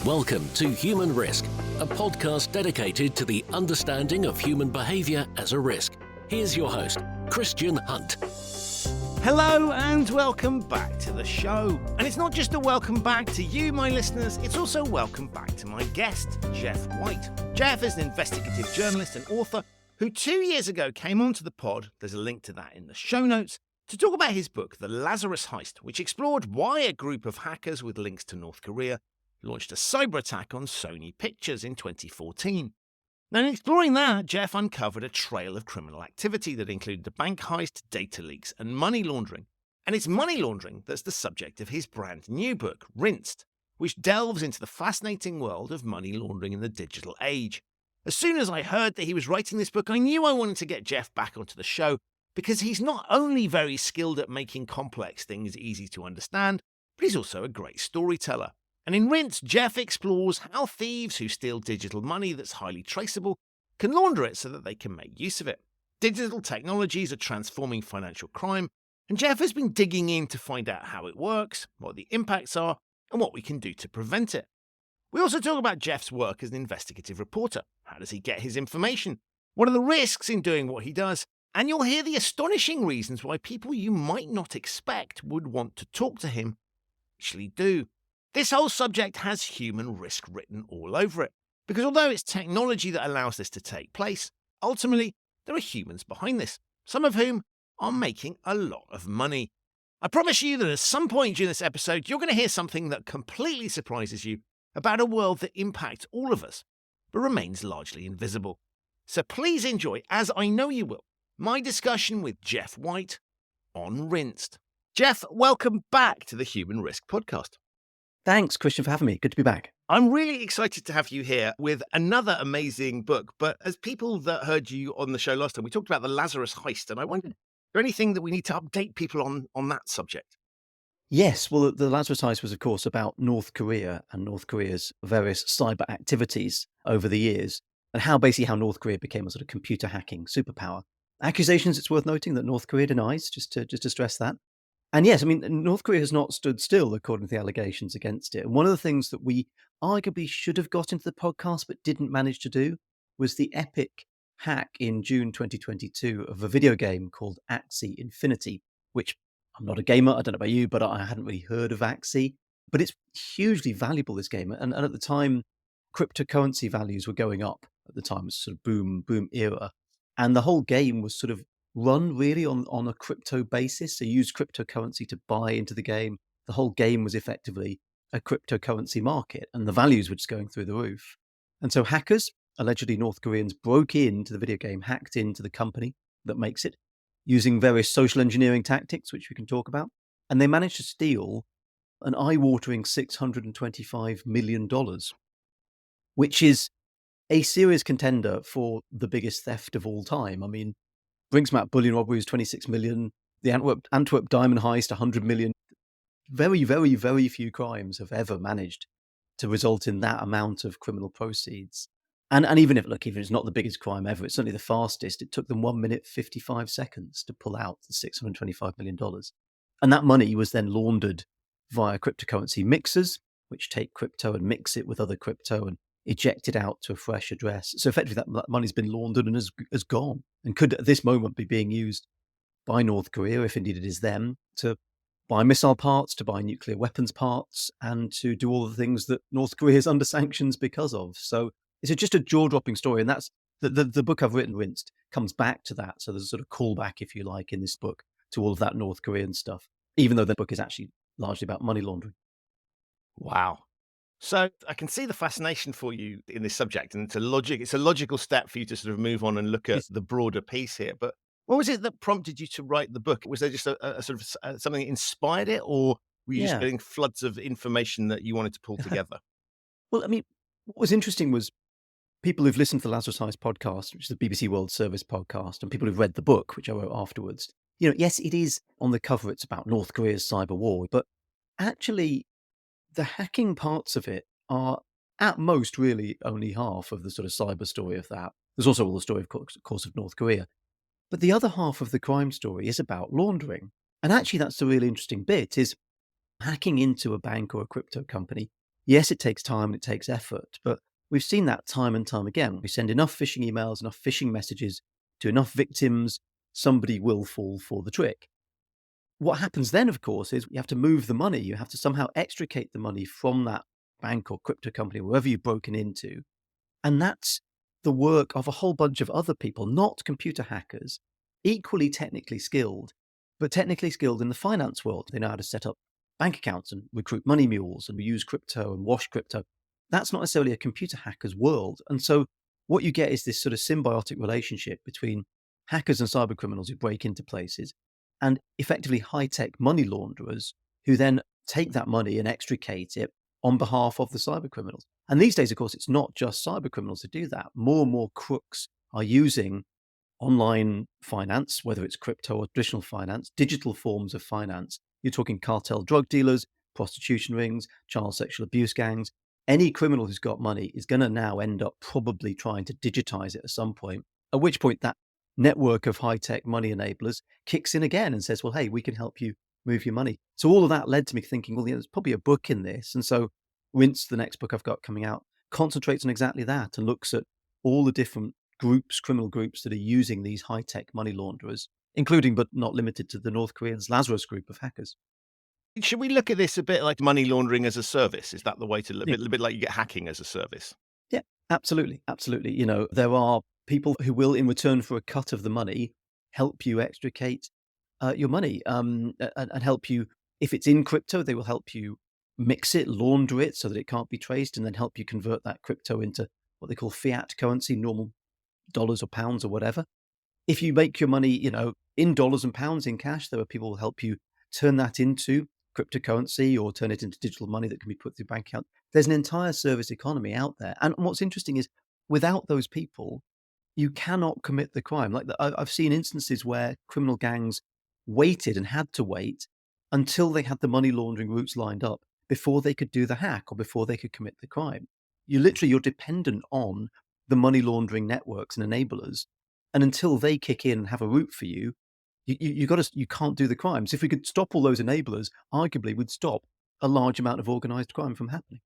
Welcome to Human Risk, a podcast dedicated to the understanding of human behaviour as a risk. Here's your host, Christian Hunt. Hello and welcome back to the show. And it's not just a welcome back to you, my listeners, it's also a welcome back to my guest, Geoff White. Geoff is an investigative journalist and author who 2 years ago came onto the pod, there's a link to that in the show notes, to talk about his book, The Lazarus Heist, which explored why a group of hackers with links to North Korea launched a cyber attack on Sony Pictures in 2014. Now, in exploring that, Geoff uncovered a trail of criminal activity that included a bank heist, data leaks, and money laundering. And it's money laundering that's the subject of his brand new book, Rinsed, which delves into the fascinating world of money laundering in the digital age. As soon as I heard that he was writing this book, I knew I wanted to get Geoff back onto the show because he's not only very skilled at making complex things easy to understand, but he's also a great storyteller. And in Rinsed, Geoff explores how thieves who steal digital money that's highly traceable can launder it so that they can make use of it. Digital technologies are transforming financial crime, and Geoff has been digging in to find out how it works, what the impacts are, and what we can do to prevent it. We also talk about Geoff's work as an investigative reporter. How does he get his information? What are the risks in doing what he does? And you'll hear the astonishing reasons why people you might not expect would want to talk to him actually do. This whole subject has human risk written all over it, because although it's technology that allows this to take place, ultimately there are humans behind this, some of whom are making a lot of money. I promise you that at some point during this episode, you're going to hear something that completely surprises you about a world that impacts all of us, but remains largely invisible. So please enjoy, as I know you will, my discussion with Geoff White on Rinsed. Geoff, welcome back to the Human Risk Podcast. Thanks, Christian, for having me. Good to be back. I'm really excited to have you here with another amazing book. But as people that heard you on the show last time, we talked about the Lazarus Heist, and I wondered, is there anything that we need to update people on that subject? Yes, well, the Lazarus Heist was, of course, about North Korea and North Korea's various cyber activities over the years, and how North Korea became a sort of computer hacking superpower. Accusations, it's worth noting, that North Korea denies, just to stress that. And yes, I mean, North Korea has not stood still, according to the allegations against it. And one of the things that we arguably should have got into the podcast but didn't manage to do was the epic hack in June 2022 of a video game called Axie Infinity, which I'm not a gamer, I don't know about you, but I hadn't really heard of Axie. But it's hugely valuable, this game. And at the time, cryptocurrency values were going up at the time. It was sort of boom era. And the whole game was sort of run really on a crypto basis. So you use cryptocurrency to buy into the game. The whole game was effectively a cryptocurrency market, and the values were just going through the roof. And so hackers, allegedly North Koreans, broke into the video game, hacked into the company that makes it, using various social engineering tactics, which we can talk about. And they managed to steal an eye-watering $625 million, which is a serious contender for the biggest theft of all time. I mean, Brinksmat bullion robbery is 26 million. The Antwerp diamond heist, 100 million. Very, very, very few crimes have ever managed to result in that amount of criminal proceeds. And even if it's not the biggest crime ever, it's certainly the fastest. It took them 1 minute, 55 seconds to pull out the $625 million. And that money was then laundered via cryptocurrency mixers, which take crypto and mix it with other crypto and eject it out to a fresh address. So effectively that money's been laundered and has gone, and could at this moment be being used by North Korea, if indeed it is them, to buy missile parts, to buy nuclear weapons parts, and to do all the things that North Korea is under sanctions because of. So it's just a jaw-dropping story, and that's the book I've written, Rinsed, comes back to that. So there's a sort of callback, if you like, in this book to all of that North Korean stuff, even though the book is actually largely about money laundering. Wow. So I can see the fascination for you in this subject, and it's a logical step for you to sort of move on and look at the broader piece here. But what was it that prompted you to write the book? Was there just a sort of something that inspired it, or were you just getting floods of information that you wanted to pull together? Well, I mean, what was interesting was people who've listened to the Lazarus Heist podcast, which is the BBC World Service podcast, and people who've read the book, which I wrote afterwards. You know, yes, it is on the cover, it's about North Korea's cyber war, but actually the hacking parts of it are at most really only half of the sort of cyber story of that. There's also all the story, of course, of North Korea. But the other half of the crime story is about laundering. And actually that's the really interesting bit, is hacking into a bank or a crypto company Yes, it takes time and it takes effort, but we've seen that time and time again. We send enough phishing emails, enough phishing messages to enough victims, somebody will fall for the trick. What happens then, of course, is you have to move the money. You have to somehow extricate the money from that bank or crypto company, wherever you've broken into. And that's the work of a whole bunch of other people, not computer hackers, equally technically skilled, but technically skilled in the finance world. They know how to set up bank accounts and recruit money mules and use crypto and wash crypto. That's not necessarily a computer hacker's world. And so what you get is this sort of symbiotic relationship between hackers and cyber criminals who break into places and effectively high-tech money launderers who then take that money and extricate it on behalf of the cyber criminals. And these days, of course, it's not just cyber criminals who do that. More and more crooks are using online finance, whether it's crypto or traditional finance, digital forms of finance. You're talking cartel drug dealers, prostitution rings, child sexual abuse gangs. Any criminal who's got money is going to now end up probably trying to digitize it at some point, at which point that network of high-tech money enablers kicks in again and says, well, hey, we can help you move your money. So all of that led to me thinking, well, there's probably a book in this. And so Rinse, the next book I've got coming out, concentrates on exactly that and looks at all the different groups, criminal groups that are using these high-tech money launderers, including but not limited to the North Koreans' Lazarus group of hackers. Should we look at this a bit like money laundering as a service? Is that the way to look? Yeah. A bit like you get hacking as a service? Yeah, absolutely. Absolutely. You know, there are people who will, in return for a cut of the money, help you extricate your money and help you. If it's in crypto, they will help you mix it, launder it so that it can't be traced, and then help you convert that crypto into what they call fiat currency, normal dollars or pounds or whatever. If you make your money, you know, in dollars and pounds in cash, there are people who will help you turn that into cryptocurrency or turn it into digital money that can be put through bank account. There's an entire service economy out there. And what's interesting is without those people, you cannot commit the crime. Like I've seen instances where criminal gangs waited and had to wait until they had the money laundering routes lined up before they could do the hack or before they could commit the crime. You're dependent on the money laundering networks and enablers. And until they kick in and have a route for you, you can't do the crimes. If we could stop all those enablers, arguably we'd stop a large amount of organized crime from happening.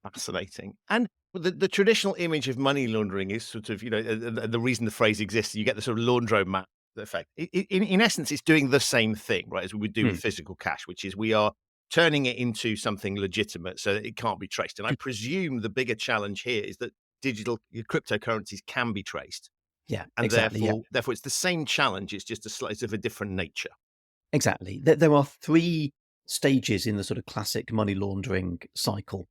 Fascinating. And the traditional image of money laundering is sort of, the reason the phrase exists, you get the sort of laundromat effect. In essence, it's doing the same thing, right, as we would do with physical cash, which is we are turning it into something legitimate so that it can't be traced. And I presume the bigger challenge here is that digital cryptocurrencies can be traced. Yeah, And exactly. therefore, it's the same challenge. It's just it's of a different nature. Exactly. There are three stages in the sort of classic money laundering cycle.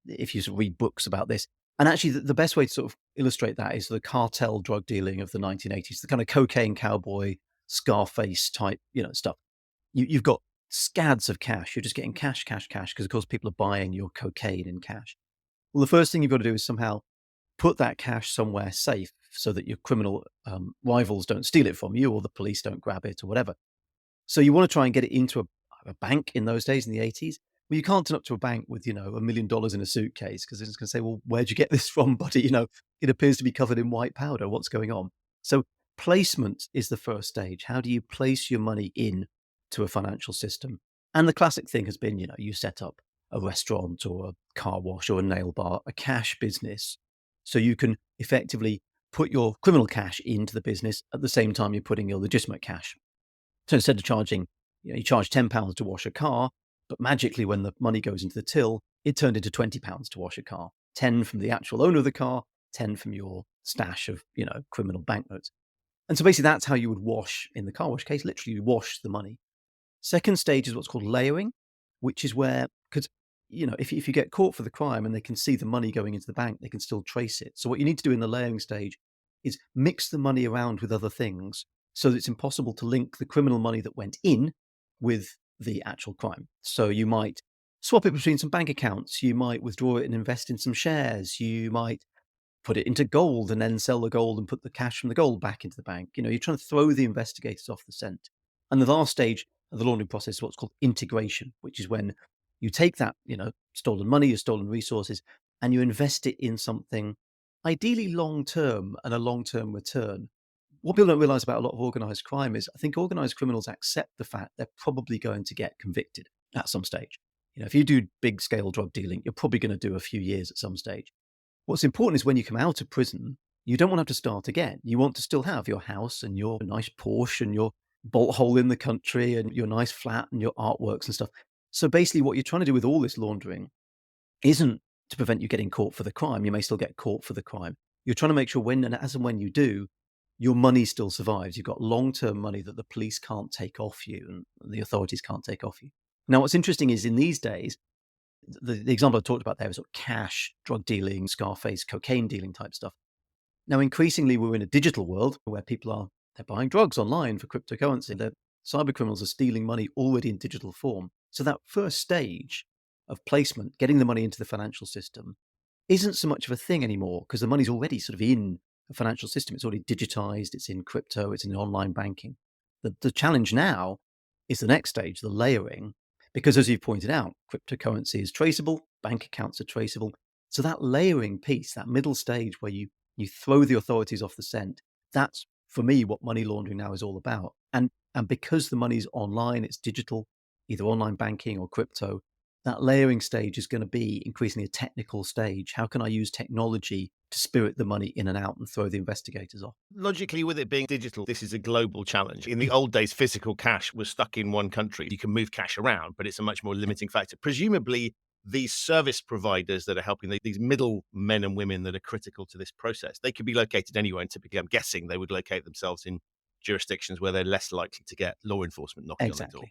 If you sort of read books about this, and actually the best way to sort of illustrate that is the cartel drug dealing of the 1980s, the kind of cocaine cowboy, Scarface type, stuff. You've got scads of cash. You're just getting cash, because of course people are buying your cocaine in cash. Well, the first thing you've got to do is somehow put that cash somewhere safe so that your criminal rivals don't steal it from you or the police don't grab it or whatever. So you want to try and get it into a bank in those days in the 80s. Well, you can't turn up to a bank with, $1 million in a suitcase because it's going to say, well, where'd you get this from, buddy? It appears to be covered in white powder. What's going on? So placement is the first stage. How do you place your money in to a financial system? And the classic thing has been, you set up a restaurant or a car wash or a nail bar, a cash business. So you can effectively put your criminal cash into the business at the same time you're putting your legitimate cash. So instead of charging, you charge £10 to wash a car, but magically when the money goes into the till, it turned into £20 to wash a car. 10 from the actual owner of the car, 10 from your stash of, criminal banknotes. And so basically that's how you would wash, in the car wash case, literally you wash the money. Second stage is what's called layering, which is where, because, if you get caught for the crime and they can see the money going into the bank, they can still trace it. So what you need to do in the layering stage is mix the money around with other things so that it's impossible to link the criminal money that went in with the actual crime. So you might swap it between some bank accounts. You might withdraw it and invest in some shares. You might put it into gold and then sell the gold and put the cash from the gold back into the bank. You're trying to throw the investigators off the scent. And the last stage of the laundering process is what's called integration, which is when you take that, stolen money, your stolen resources, and you invest it in something ideally long-term and a long-term return. What people don't realize about a lot of organized crime is I think organized criminals accept the fact they're probably going to get convicted at some stage. If you do big scale drug dealing, you're probably going to do a few years at some stage. What's important is when you come out of prison, you don't want to have to start again. You want to still have your house and your nice Porsche and your bolt hole in the country and your nice flat and your artworks and stuff. So basically what you're trying to do with all this laundering isn't to prevent you getting caught for the crime. You may still get caught for the crime. You're trying to make sure as and when you do, your money still survives. You've got long-term money that the police can't take off you and the authorities can't take off you. Now, what's interesting is in these days, the example I talked about there is sort of cash, drug dealing, Scarface, cocaine dealing type stuff. Now, increasingly, we're in a digital world where they're buying drugs online for cryptocurrency. The cyber criminals are stealing money already in digital form. So that first stage of placement, getting the money into the financial system, isn't so much of a thing anymore because the money's already sort of in the financial system. It's already digitized. It's in crypto. It's in online banking. The challenge now is the next stage, the layering, because as you pointed out, cryptocurrency is traceable, bank accounts are traceable. So that layering piece, that middle stage where you throw the authorities off the scent, that's for me what money laundering now is all about. And because the money's online, it's digital, either online banking or crypto, that layering stage is going to be increasingly a technical stage. How can I use technology to spirit the money in and out and throw the investigators off? Logically, with it being digital, this is a global challenge. In the old days, physical cash was stuck in one country. You can move cash around, but it's a much more limiting factor. Presumably, these service providers that are helping these middle men and women that are critical to this process, they could be located anywhere. And typically, I'm guessing they would locate themselves in jurisdictions where they're less likely to get law enforcement knocking on the door.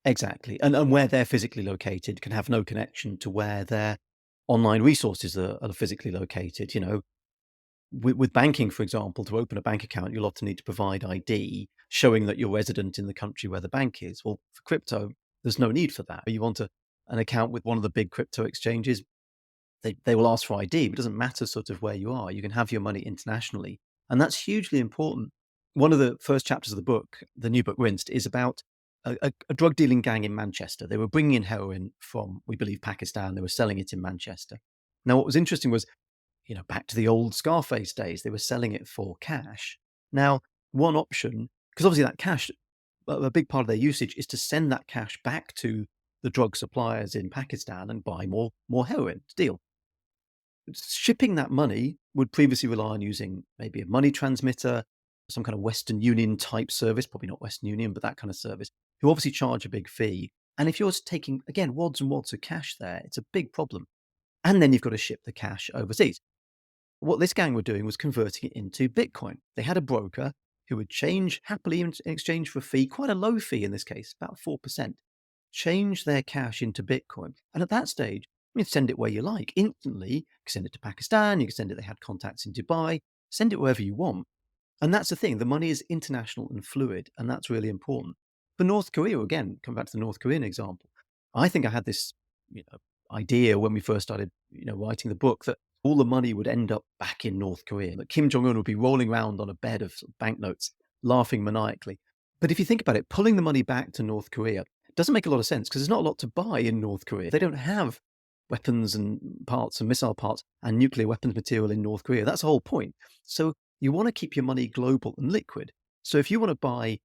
Exactly. And where they're physically located can have no connection to where their online resources are physically located. With banking, for example, to open a bank account, you'll often need to provide ID showing that you're resident in the country where the bank is. Well, for crypto, there's no need for that. You want an account with one of the big crypto exchanges, they will ask for ID, but it doesn't matter sort of where you are. You can have your money internationally. And that's hugely important. One of the first chapters of the book, the new book Rinsed, is about a drug dealing gang in Manchester. They were bringing in heroin from, we believe, Pakistan. They were selling it in Manchester. Now, what was interesting was, back to the old Scarface days, they were selling it for cash. Now, one option, because obviously that cash, a big part of their usage is to send that cash back to the drug suppliers in Pakistan and buy more heroin to deal. Shipping that money would previously rely on using maybe a money transmitter, some kind of Western Union type service, probably not Western Union, but that kind of service, who obviously charge a big fee. And if you're taking, again, wads and wads of cash there, it's a big problem. And then you've got to ship the cash overseas. What this gang were doing was converting it into Bitcoin. They had a broker who would happily in exchange for a fee, quite a low fee in this case, about 4%, change their cash into Bitcoin. And at that stage, you can send it where you like. Instantly, you can send it to Pakistan, you can send it, they had contacts in Dubai, send it wherever you want. And that's the thing, the money is international and fluid, and that's really important. For North Korea, again, come back to the North Korean example, I think I had this idea when we first started writing the book that all the money would end up back in North Korea, that Kim Jong-un would be rolling around on a bed of banknotes, laughing maniacally. But if you think about it, pulling the money back to North Korea doesn't make a lot of sense because there's not a lot to buy in North Korea. They don't have weapons and parts and missile parts and nuclear weapons material in North Korea. That's the whole point. So you want to keep your money global and liquid. So if you want to buy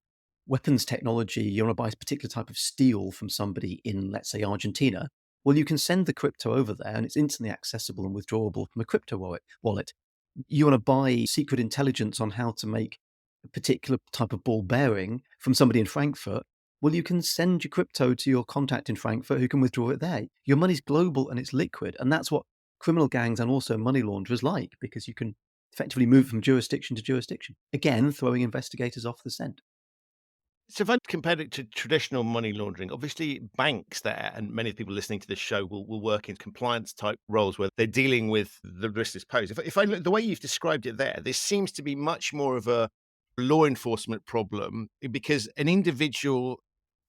weapons technology, you want to buy a particular type of steel from somebody in, let's say, Argentina, well, you can send the crypto over there and it's instantly accessible and withdrawable from a crypto wallet. You want to buy secret intelligence on how to make a particular type of ball bearing from somebody in Frankfurt. Well, you can send your crypto to your contact in Frankfurt who can withdraw it there. Your money's global and it's liquid. And that's what criminal gangs and also money launderers like, because you can effectively move from jurisdiction to jurisdiction. Again, throwing investigators off the scent. So if I compare it to traditional money laundering, obviously banks there, and many of the people listening to this show will work in compliance type roles where they're dealing with the risk this pose. If I look the way you've described it there, this seems to be much more of a law enforcement problem because an individual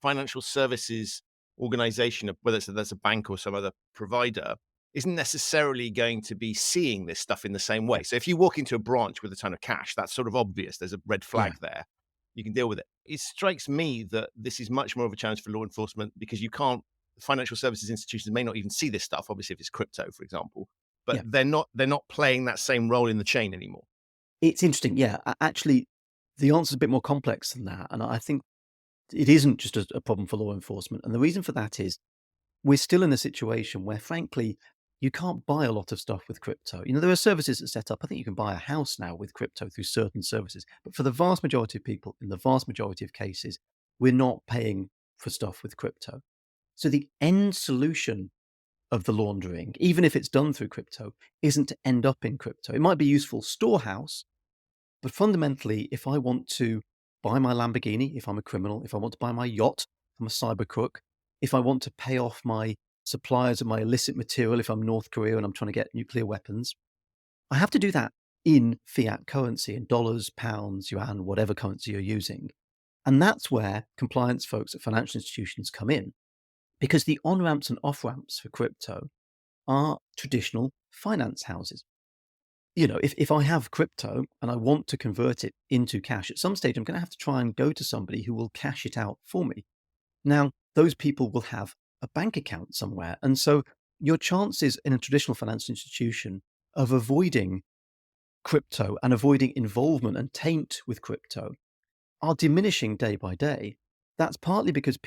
financial services organization, whether that's a bank or some other provider, isn't necessarily going to be seeing this stuff in the same way. So if you walk into a branch with a ton of cash, that's sort of obvious. There's a red flag there. You can deal with it. It strikes me that this is much more of a challenge for law enforcement because financial services institutions may not even see this stuff, obviously if it's crypto, for example, but they're not playing that same role in the chain anymore. It's interesting. Yeah, actually, the answer is a bit more complex than that. And I think it isn't just a problem for law enforcement. And the reason for that is we're still in a situation where, frankly, you can't buy a lot of stuff with crypto. There are services that set up. I think you can buy a house now with crypto through certain services. But for the vast majority of people, in the vast majority of cases, we're not paying for stuff with crypto. So the end solution of the laundering, even if it's done through crypto, isn't to end up in crypto. It might be useful storehouse, but fundamentally, if I want to buy my Lamborghini, if I'm a criminal, if I want to buy my yacht, if I'm a cyber crook, if I want to pay off my suppliers of my illicit material, if I'm North Korea and I'm trying to get nuclear weapons, I have to do that in fiat currency, in dollars, pounds, yuan, whatever currency you're using. And that's where compliance folks at financial institutions come in, because the on-ramps and off-ramps for crypto are traditional finance houses. If I have crypto and I want to convert it into cash, at some stage I'm going to have to try and go to somebody who will cash it out for me. Now, those people will have a bank account somewhere. And so your chances in a traditional financial institution of avoiding crypto and avoiding involvement and taint with crypto are diminishing day by day. That's partly because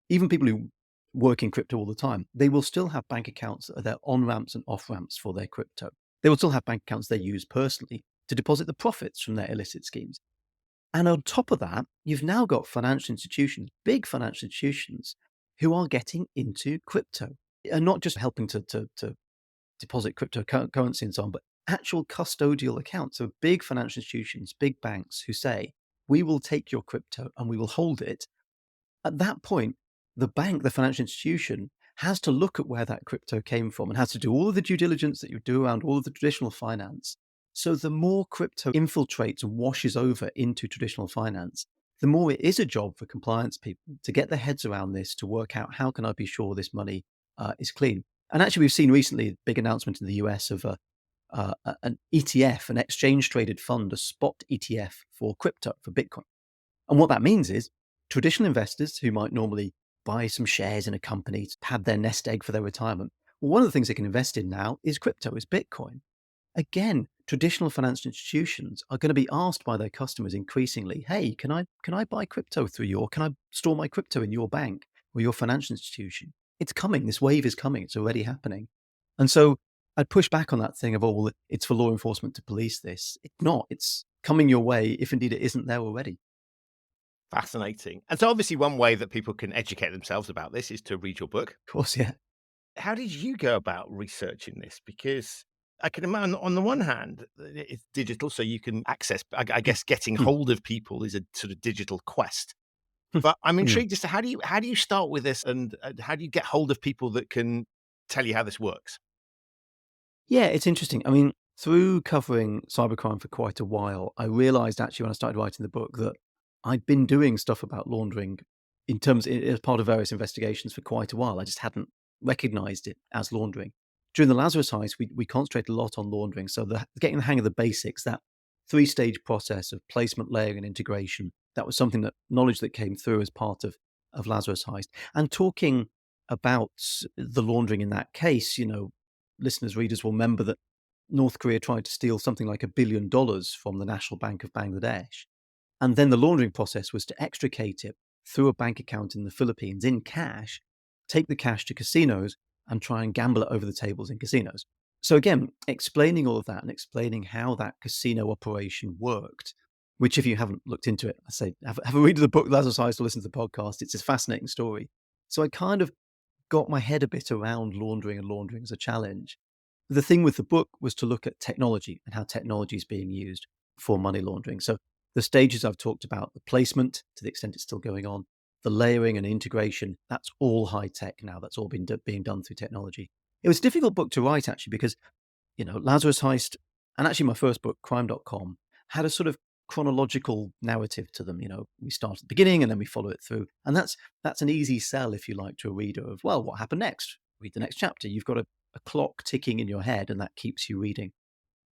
even people who work in crypto all the time, they will still have bank accounts that are their on-ramps and off-ramps for their crypto. They will still have bank accounts they use personally to deposit the profits from their illicit schemes. And on top of that, you've now got financial institutions, big financial institutions, who are getting into crypto and not just helping to deposit cryptocurrency and so on, but actual custodial accounts. So big financial institutions, big banks who say, we will take your crypto and we will hold it. At that point, the bank, the financial institution, has to look at where that crypto came from and has to do all of the due diligence that you do around all of the traditional finance. So the more crypto infiltrates and washes over into traditional finance, the more it is a job for compliance people to get their heads around this, to work out how can I be sure this money is clean. And actually, we've seen recently a big announcement in the US of an ETF, an exchange traded fund, a spot ETF for crypto, for Bitcoin. And what that means is traditional investors who might normally buy some shares in a company to pad their nest egg for their retirement, well, one of the things they can invest in now is crypto, is Bitcoin. Again, traditional financial institutions are going to be asked by their customers increasingly, hey, can I buy crypto through you, or can I store my crypto in your bank or your financial institution? It's coming. This wave is coming. It's already happening. And so I'd push back on that thing of, oh, well, it's for law enforcement to police this. It's not. It's coming your way if indeed it isn't there already. Fascinating. And so obviously one way that people can educate themselves about this is to read your book. Of course, yeah. How did you go about researching this? Because I can imagine on the one hand, it's digital, so you can access, I guess getting hold of people is a sort of digital quest. But I'm intrigued as to how do you start with this, and how do you get hold of people that can tell you how this works? Yeah, it's interesting. I mean, through covering cybercrime for quite a while, I realized actually when I started writing the book that I'd been doing stuff about laundering as part of various investigations for quite a while. I just hadn't recognized it as laundering. During the Lazarus Heist, we concentrated a lot on laundering. So getting the hang of the basics, that 3-stage process of placement, layering, and integration, that was something knowledge that came through as part of Lazarus Heist. And talking about the laundering in that case, listeners, readers will remember that North Korea tried to steal something like $1 billion from the National Bank of Bangladesh. And then the laundering process was to extricate it through a bank account in the Philippines in cash, take the cash to casinos and try and gamble it over the tables in casinos. So again, explaining all of that and explaining how that casino operation worked, which if you haven't looked into it, I say, have a read of the book, Lazarus Heist, or listen to the podcast. It's a fascinating story. So I kind of got my head a bit around laundering and laundering as a challenge. The thing with the book was to look at technology and how technology is being used for money laundering. So the stages I've talked about, the placement, to the extent it's still going on, the layering and integration, that's all high tech now. That's all being done through technology. It was a difficult book to write, actually, because, Lazarus Heist and actually my first book, crime.com, had a sort of chronological narrative to them. We start at the beginning and then we follow it through. And that's an easy sell, if you like, to a reader of, well, what happened next? Read the next chapter. You've got a clock ticking in your head and that keeps you reading.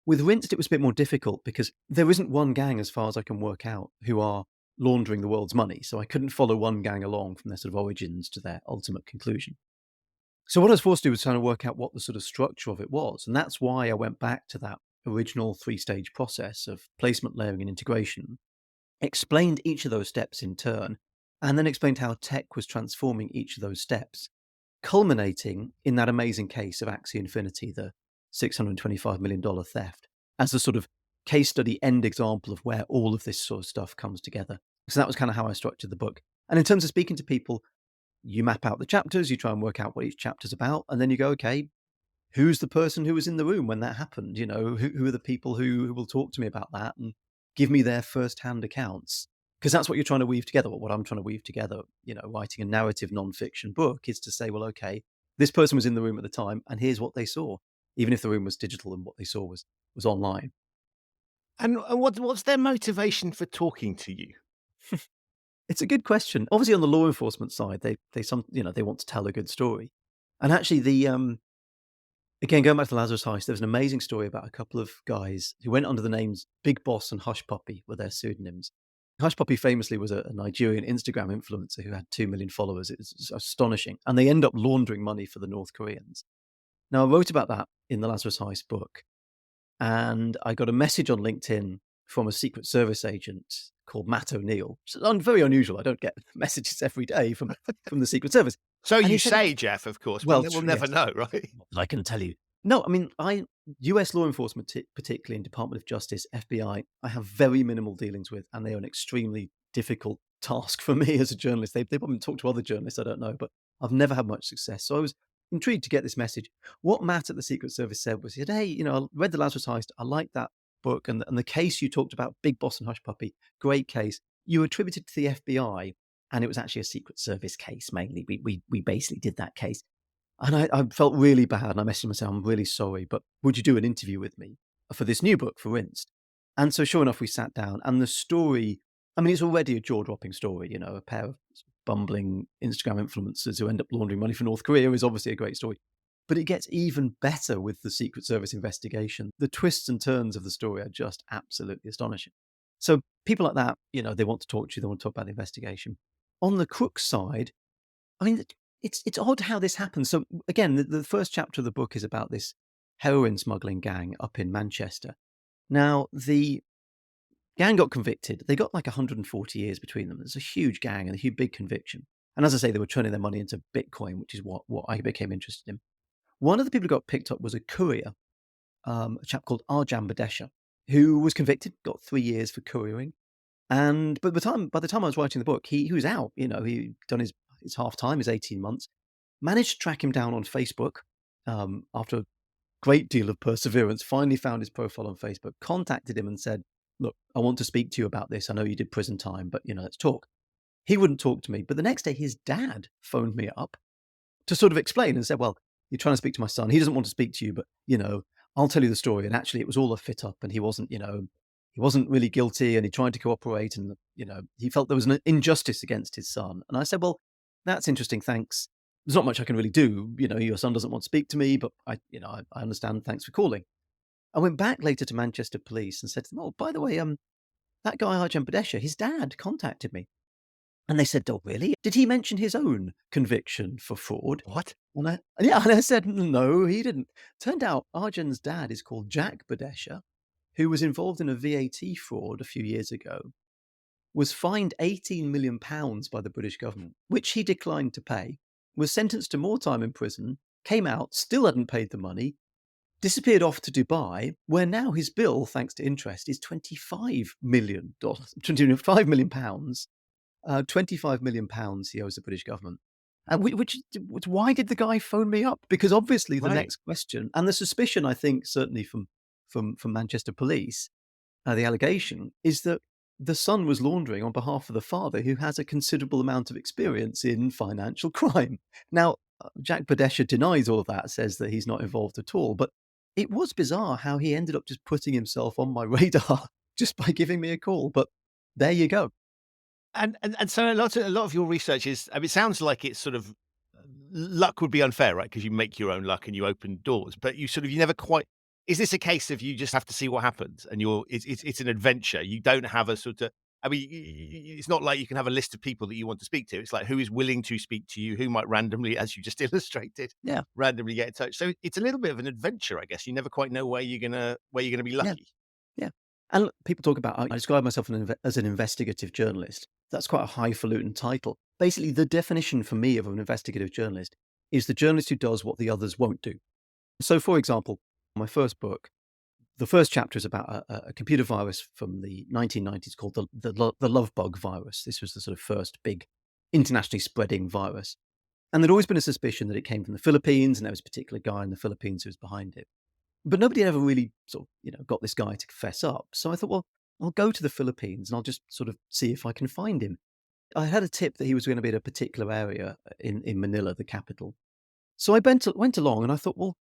With Rinsed, it was a bit more difficult because there isn't one gang, as far as I can work out, who are laundering the world's money. So I couldn't follow one gang along from their sort of origins to their ultimate conclusion. So what I was forced to do was trying to work out what the sort of structure of it was. And that's why I went back to that original 3-stage process of placement, layering, and integration, explained each of those steps in turn, and then explained how tech was transforming each of those steps. culminating in that amazing case of Axie Infinity, the $625 million theft, as the sort of case study end example of where all of this sort of stuff comes together. So that was kind of how I structured the book. And in terms of speaking to people, you map out the chapters, you try and work out what each chapter's about, and then you go, okay, who's the person who was in the room when that happened? Who are the people who will talk to me about that and give me their first-hand accounts? Because that's what you're trying to weave together. What I'm trying to weave together, writing a narrative nonfiction book is to say, well, okay, this person was in the room at the time, and here's what they saw, even if the room was digital and what they saw was online. And what's their motivation for talking to you? It's a good question. Obviously, on the law enforcement side, they want to tell a good story, and actually, again, going back to the Lazarus Heist, there's an amazing story about a couple of guys who went under the names Big Boss and Hushpuppi were their pseudonyms. Hushpuppi famously was a Nigerian Instagram influencer who had 2 million followers. It was astonishing. And they end up laundering money for the North Koreans. Now, I wrote about that in the Lazarus Heist book. And I got a message on LinkedIn from a Secret Service agent called Matt O'Neill. It's very unusual. I don't get messages every day from the Secret Service. So And he you said- say, Geoff, of course, Well, but we'll true, never yes. know, right? I can tell you. No, I mean, US law enforcement, particularly in Department of Justice, FBI, I have very minimal dealings with, and they are an extremely difficult task for me as a journalist. They probably talk to other journalists, I don't know, but I've never had much success. So I was intrigued to get this message. What Matt at the Secret Service said was, he said, hey, I read the Lazarus Heist. I like that book. And the case you talked about, Big Boss and Hushpuppi, great case. You attributed to the FBI, and it was actually a Secret Service case mainly. We basically did that case. And I felt really bad, and I messaged him and said, I'm really sorry, but would you do an interview with me for this new book, for Rinsed? And so sure enough, we sat down, and the story, I mean, it's already a jaw-dropping story, a pair of bumbling Instagram influencers who end up laundering money for North Korea is obviously a great story. But it gets even better with the Secret Service investigation. The twists and turns of the story are just absolutely astonishing. So people like that, they want to talk to you, they want to talk about the investigation. On the crook side, I mean, it's odd how this happens. So again, the first chapter of the book is about this heroin smuggling gang up in Manchester. Now, the gang got convicted. They got like 140 years between them. It's a huge gang and a huge big conviction. And as I say, they were turning their money into Bitcoin, which is what I became interested in. One of the people who got picked up was a courier, a chap called Arjan Badesha, who was convicted, got 3 years for couriering. But by the time I was writing the book, he was out. He'd done his half time, his 18 months. Managed to track him down on Facebook after a great deal of perseverance. Finally found his profile on Facebook, contacted him and said, look, I want to speak to you about this. I know you did prison time, but, let's talk. He wouldn't talk to me. But the next day, his dad phoned me up to sort of explain and said, well, you're trying to speak to my son. He doesn't want to speak to you, but, I'll tell you the story. And actually, it was all a fit up, and he wasn't really guilty, and he tried to cooperate, and, he felt there was an injustice against his son. And I said, well, that's interesting. Thanks. There's not much I can really do. Your son doesn't want to speak to me, but I understand. Thanks for calling. I went back later to Manchester Police and said to them, oh, by the way, that guy, Arjan Badesha, his dad contacted me. And they said, oh, really? Did he mention his own conviction for fraud? What? And I said, no, he didn't. Turned out Arjan's dad is called Jack Badesha, who was involved in a VAT fraud a few years ago, was fined £18 million by the British government, which he declined to pay, was sentenced to more time in prison, came out, still hadn't paid the money, disappeared off to Dubai, where now his bill, thanks to interest, is £25 million. £25 million. £25 million he owes the British government. Why did the guy phone me up? Because obviously the next question, and the suspicion, I think, certainly from Manchester Police, the allegation is that the son was laundering on behalf of the father, who has a considerable amount of experience in financial crime. Now, Jack Badesha denies all of that, says that he's not involved at all. But it was bizarre how he ended up just putting himself on my radar just by giving me a call. But there you go. And so a lot of your research is, it sounds like it's sort of, luck would be unfair, right? Because you make your own luck and you open doors, but you never quite. Is this a case of you just have to see what happens, and it's an adventure? You don't have a sort of. I mean, it's not like you can have a list of people that you want to speak to. It's like who is willing to speak to you, who might randomly, as you just illustrated, randomly get in touch. So it's a little bit of an adventure, I guess. You never quite know where you're gonna be lucky. Yeah. And people talk about, I describe myself as an investigative journalist. That's quite a highfalutin title. Basically, the definition for me of an investigative journalist is the journalist who does what the others won't do. So, for example, my first book, the first chapter is about a computer virus from the 1990s called the love bug virus. This was the sort of first big internationally spreading virus. And there'd always been a suspicion that it came from the Philippines, and there was a particular guy in the Philippines who was behind it. But nobody had ever really sort of, got this guy to fess up. So I thought, well, I'll go to the Philippines and I'll just sort of see if I can find him. I had a tip that he was going to be in a particular area in Manila, the capital. So I went along and I thought, well,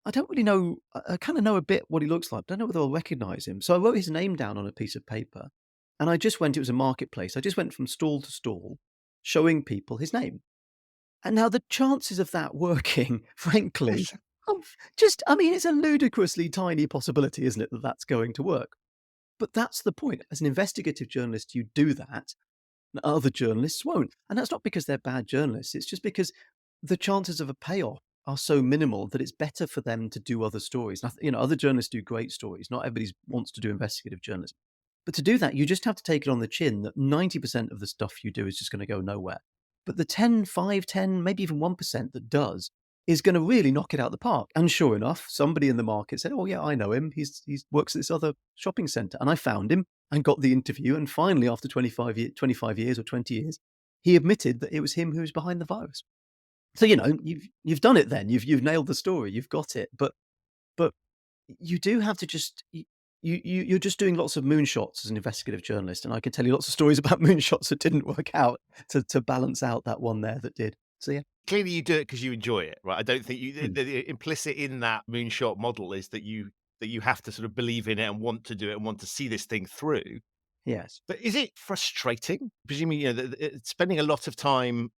I don't really know. I kind of know a bit what he looks like. Don't know whether I'll recognize him. So I wrote his name down on a piece of paper and it was a marketplace. I just went from stall to stall showing people his name. And now the chances of that working, frankly, it's a ludicrously tiny possibility, isn't it, that that's going to work? But that's the point. As an investigative journalist, you do that, and other journalists won't. And that's not because they're bad journalists. It's just because the chances of a payoff are so minimal that it's better for them to do other stories. Other journalists do great stories. Not everybody wants to do investigative journalism. But to do that, you just have to take it on the chin that 90% of the stuff you do is just going to go nowhere. But the 10, 5, 10, maybe even 1% that does is going to really knock it out the park. And sure enough, somebody in the market said, oh, yeah, I know him. He works at this other shopping centre. And I found him and got the interview. And finally, after 25 years or 20 years, he admitted that it was him who was behind the virus. So, you've done it then. You've nailed the story. You've got it. But you do have to just... You're just doing lots of moonshots as an investigative journalist, and I can tell you lots of stories about moonshots that didn't work out to balance out that one there that did. So yeah, Clearly you do it because you enjoy it, right? I don't think the implicit in that moonshot model is that you have to sort of believe in it and want to do it and want to see this thing through. yes. But is it frustrating? Presumably, spending a lot of time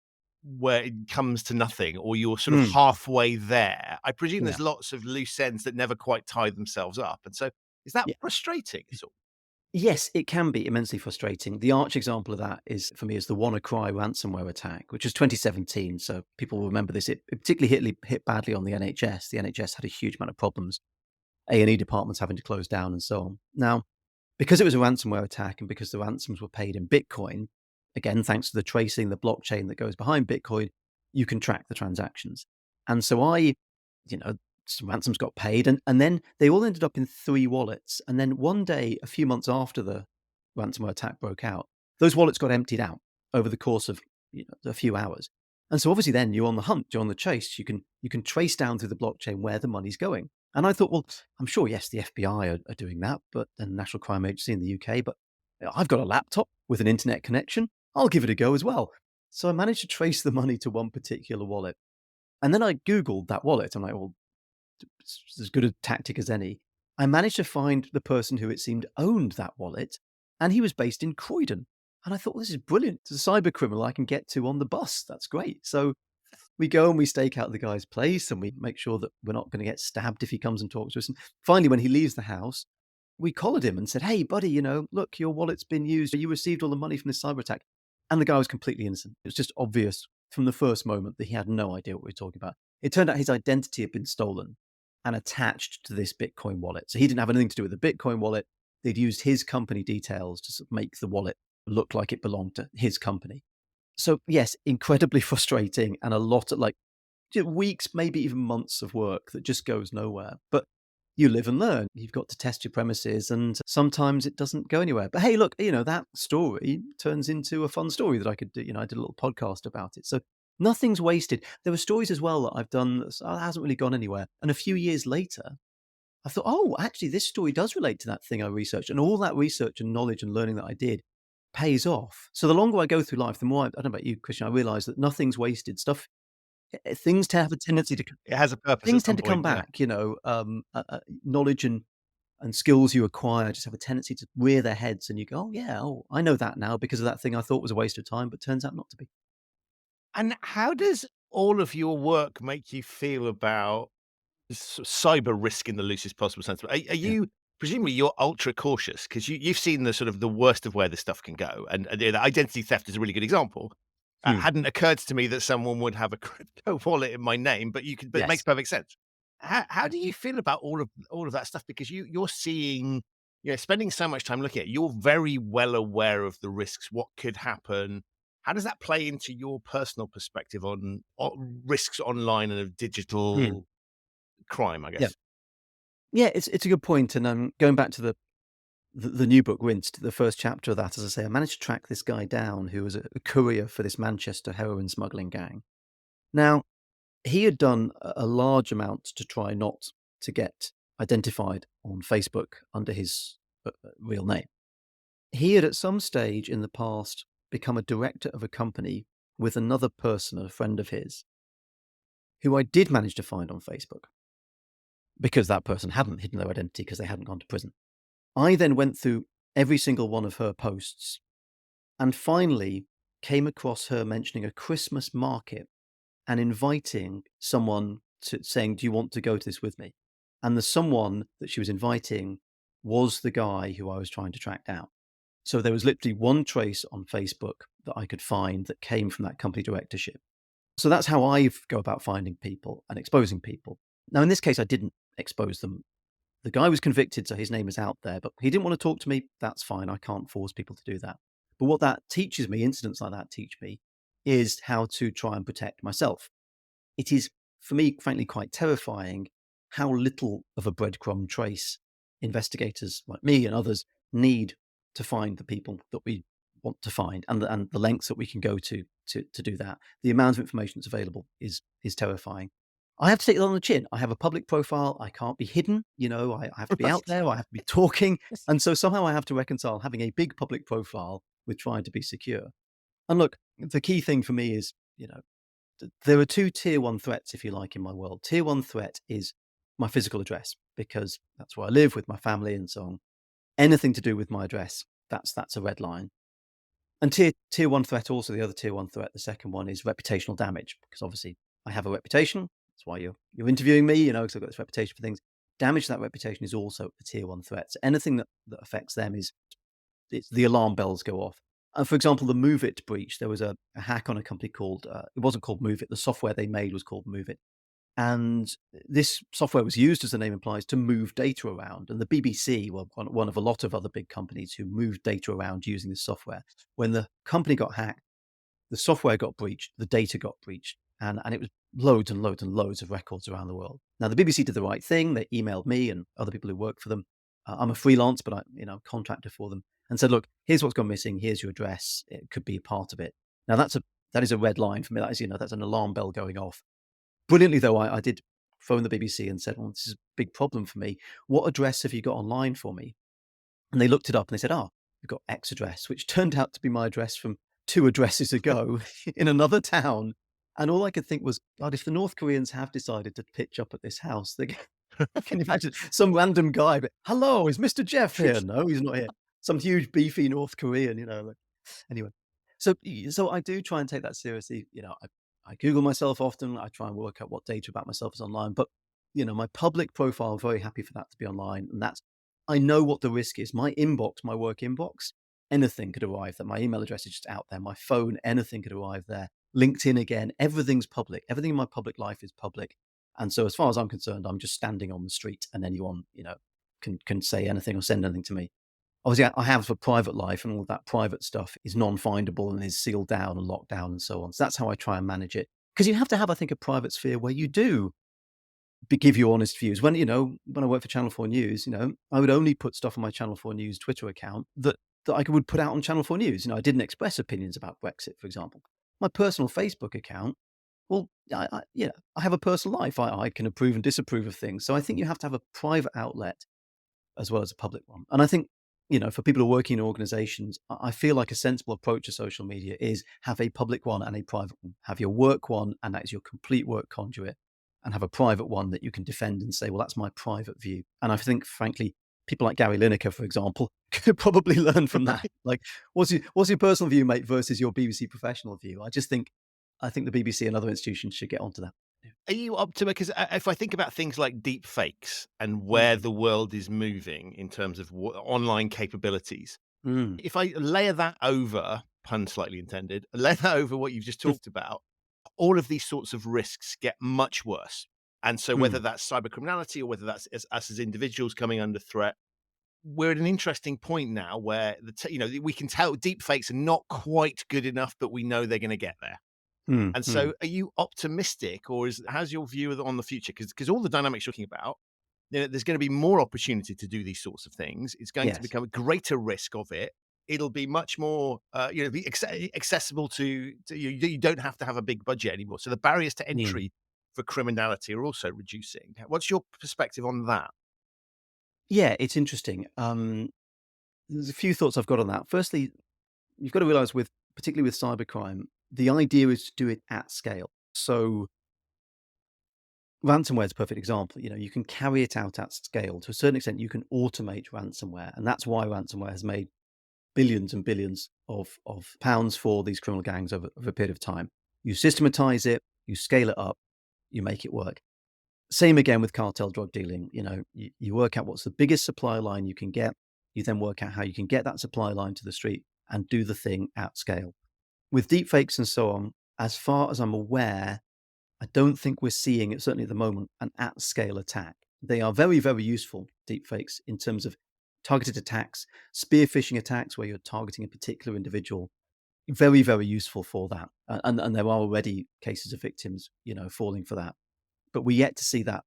where it comes to nothing, or you're sort of halfway there. I presume there's lots of loose ends that never quite tie themselves up, and so is that frustrating at all? Yes, it can be immensely frustrating. The arch example of that for me, is the WannaCry Ransomware Attack, which was 2017. So people will remember this. It particularly hit badly on the NHS. The NHS had a huge amount of problems. A&E departments having to close down and so on. Now, because it was a ransomware attack and because the ransoms were paid in Bitcoin, again, thanks to the tracing, the blockchain that goes behind Bitcoin, you can track the transactions. And so some ransoms got paid, and then they all ended up in 3 wallets. And then one day, a few months after the ransomware attack broke out, those wallets got emptied out over the course of a few hours. And so obviously then you're on the hunt, you're on the chase. You can trace down through the blockchain where the money's going. And I thought, well, I'm sure, yes, the FBI are doing that, but the National Crime Agency in the UK, but I've got a laptop with an internet connection. I'll give it a go as well. So I managed to trace the money to one particular wallet. And then I Googled that wallet. I'm like, well, it's as good a tactic as any. I managed to find the person who it seemed owned that wallet, and he was based in Croydon. And I thought, well, this is brilliant. It's a cyber criminal I can get to on the bus. That's great. So we go and we stake out the guy's place, and we make sure that we're not going to get stabbed if he comes and talks to us. And finally, when he leaves the house, we collared him and said, hey, buddy, look, your wallet's been used. You received all the money from this cyber attack. And the guy was completely innocent. It was just obvious from the first moment that he had no idea what we were talking about. It turned out his identity had been stolen and attached to this Bitcoin wallet. So he didn't have anything to do with the Bitcoin wallet. They'd used his company details to sort of make the wallet look like it belonged to his company. So yes, incredibly frustrating, and a lot of weeks, maybe even months of work that just goes nowhere. But you live and learn. You've got to test your premises, and sometimes it doesn't go anywhere. But hey, look, that story turns into a fun story that I could do. I did a little podcast about it. So nothing's wasted. There were stories as well that I've done that hasn't really gone anywhere. And a few years later, I thought, oh, actually, this story does relate to that thing I researched. And all that research and knowledge and learning that I did pays off. So the longer I go through life, the more, I don't know about you, Christian, I realize that nothing's wasted. Things have a tendency to... It has a purpose. Things tend to come back, knowledge and skills you acquire just have a tendency to rear their heads, and you go, I know that now because of that thing I thought was a waste of time, but turns out not to be. And how does all of your work make you feel about cyber risk in the loosest possible sense? Are you... Presumably you're ultra cautious because you've seen the sort of the worst of where this stuff can go. And the identity theft is a really good example. It hadn't occurred to me that someone would have a crypto wallet in my name, but it makes perfect sense. How do you feel about all of that stuff? Because you're seeing, spending so much time looking at it, you're very well aware of the risks, what could happen. How does that play into your personal perspective on risks online and of Mm. digital crime, I Yeah. guess? Yeah, it's a good point. And going back to the new book, Rinsed, the first chapter of that, as I say, I managed to track this guy down who was a courier for this Manchester heroin smuggling gang. Now, he had done a large amount to try not to get identified on Facebook under his real name. He had at some stage in the past become a director of a company with another person, a friend of his, who I did manage to find on Facebook because that person hadn't hidden their identity because they hadn't gone to prison. I then went through every single one of her posts and finally came across her mentioning a Christmas market and inviting someone to saying, "Do you want to go to this with me?" And the someone that she was inviting was the guy who I was trying to track down. So there was literally one trace on Facebook that I could find that came from that company directorship. So that's how I go about finding people and exposing people. Now, in this case, I didn't expose them. The guy was convicted, so his name is out there, but he didn't want to talk to me. That's fine. I can't force people to do that. But what that teaches me, incidents like that teach me, is how to try and protect myself. It is, for me, frankly, quite terrifying how little of a breadcrumb trace investigators like me and others need to find the people that we want to find, and the lengths that we can go to do that. The amount of information that's available is terrifying. I have to take it on the chin. I have a public profile. I can't be hidden. I have to be out there. I have to be talking. And so somehow I have to reconcile having a big public profile with trying to be secure. And look, the key thing for me is, there are two tier one threats, if you like, in my world. Tier one threat is my physical address, because that's where I live with my family and so on. Anything to do with my address, that's a red line. And tier one threat, also the other tier one threat, the second one is reputational damage, because obviously I have a reputation. That's why you're interviewing me, because I've got this reputation for things. Damage to that reputation is also a tier one threat. So anything that affects them the alarm bells go off. For example, the Move It breach, there was a hack on a company called, it wasn't called Move It, the software they made was called Move It. And this software was used, as the name implies, to move data around. And the BBC were one of a lot of other big companies who moved data around using this software. When the company got hacked, the software got breached, the data got breached, and it was loads and loads and loads of records around the world. Now, the BBC did the right thing. They emailed me and other people who work for them. I'm a freelance, but I'm a contractor for them, and said, "Look, here's what's gone missing. Here's your address. It could be a part of it." Now, that is a red line for me. That is, that's an alarm bell going off. Brilliantly, though, I did phone the BBC and said, "Well, this is a big problem for me. What address have you got online for me?" And they looked it up and they said, "We've got X address," which turned out to be my address from 2 addresses ago in another town. And all I could think was, God, if the North Koreans have decided to pitch up at this house, they can you imagine some random guy, but, "Hello, is Mr. Jeff here?" No, he's not here. Some huge beefy North Korean, anyway. So I do try and take that seriously. I Google myself often. I try and work out what data about myself is online. But, my public profile, I'm very happy for that to be online. And I know what the risk is. My inbox, my work inbox, anything could arrive there. My email address is just out there. My phone, anything could arrive there. LinkedIn again, everything's public. Everything in my public life is public. And so as far as I'm concerned, I'm just standing on the street and anyone, can say anything or send anything to me. Obviously, I have a private life, and all of that private stuff is non-findable and is sealed down and locked down and so on. So that's how I try and manage it. Because you have to have, I think, a private sphere where you do give your honest views. When I worked for Channel 4 News, I would only put stuff on my Channel 4 News Twitter account that I would put out on Channel 4 News. I didn't express opinions about Brexit, for example. My personal Facebook account, well, I have a personal life. I can approve and disapprove of things. So I think you have to have a private outlet as well as a public one. And I think, for people who are working in organizations, I feel like a sensible approach to social media is have a public one and a private one. Have your work one, and that is your complete work conduit, and have a private one that you can defend and say, well, that's my private view. And I think, frankly, people like Gary Lineker, for example, could probably learn from that. Like, what's your personal view, mate, versus your BBC professional view? I think the BBC and other institutions should get onto that. Are you optimistic? Because if I think about things like deep fakes and where the world is moving in terms of online capabilities, if I layer that over, pun slightly intended, layer that over what you've just talked about, all of these sorts of risks get much worse. And so whether that's cybercriminality or whether that's us as individuals coming under threat, we're at an interesting point now where we can tell deep fakes are not quite good enough, but we know they're going to get there. Mm, And mm. so, are you optimistic, or how's your view on the future? Because all the dynamics you're talking about, there's going to be more opportunity to do these sorts of things. It's going to Yes. become a greater risk of it. It'll be much more, be accessible to you. You don't have to have a big budget anymore. So the barriers to Mm. entry for criminality are also reducing. What's your perspective on that? Yeah, it's interesting. There's a few thoughts I've got on that. Firstly, you've got to realize particularly with cybercrime, the idea is to do it at scale. So ransomware is a perfect example. You can carry it out at scale. To a certain extent, you can automate ransomware. And that's why ransomware has made billions and billions of pounds for these criminal gangs over a period of time. You systematize it, you scale it up, you make it work. Same again with cartel drug dealing. You work out what's the biggest supply line you can get. You then work out how you can get that supply line to the street and do the thing at scale. With deepfakes and so on, as far as I'm aware, I don't think we're seeing it, certainly at the moment, an at-scale attack. They are very, very useful, deepfakes, in terms of targeted attacks, spear phishing attacks where you're targeting a particular individual. Very, very useful for that. And there are already cases of victims, falling for that. But we're yet to see that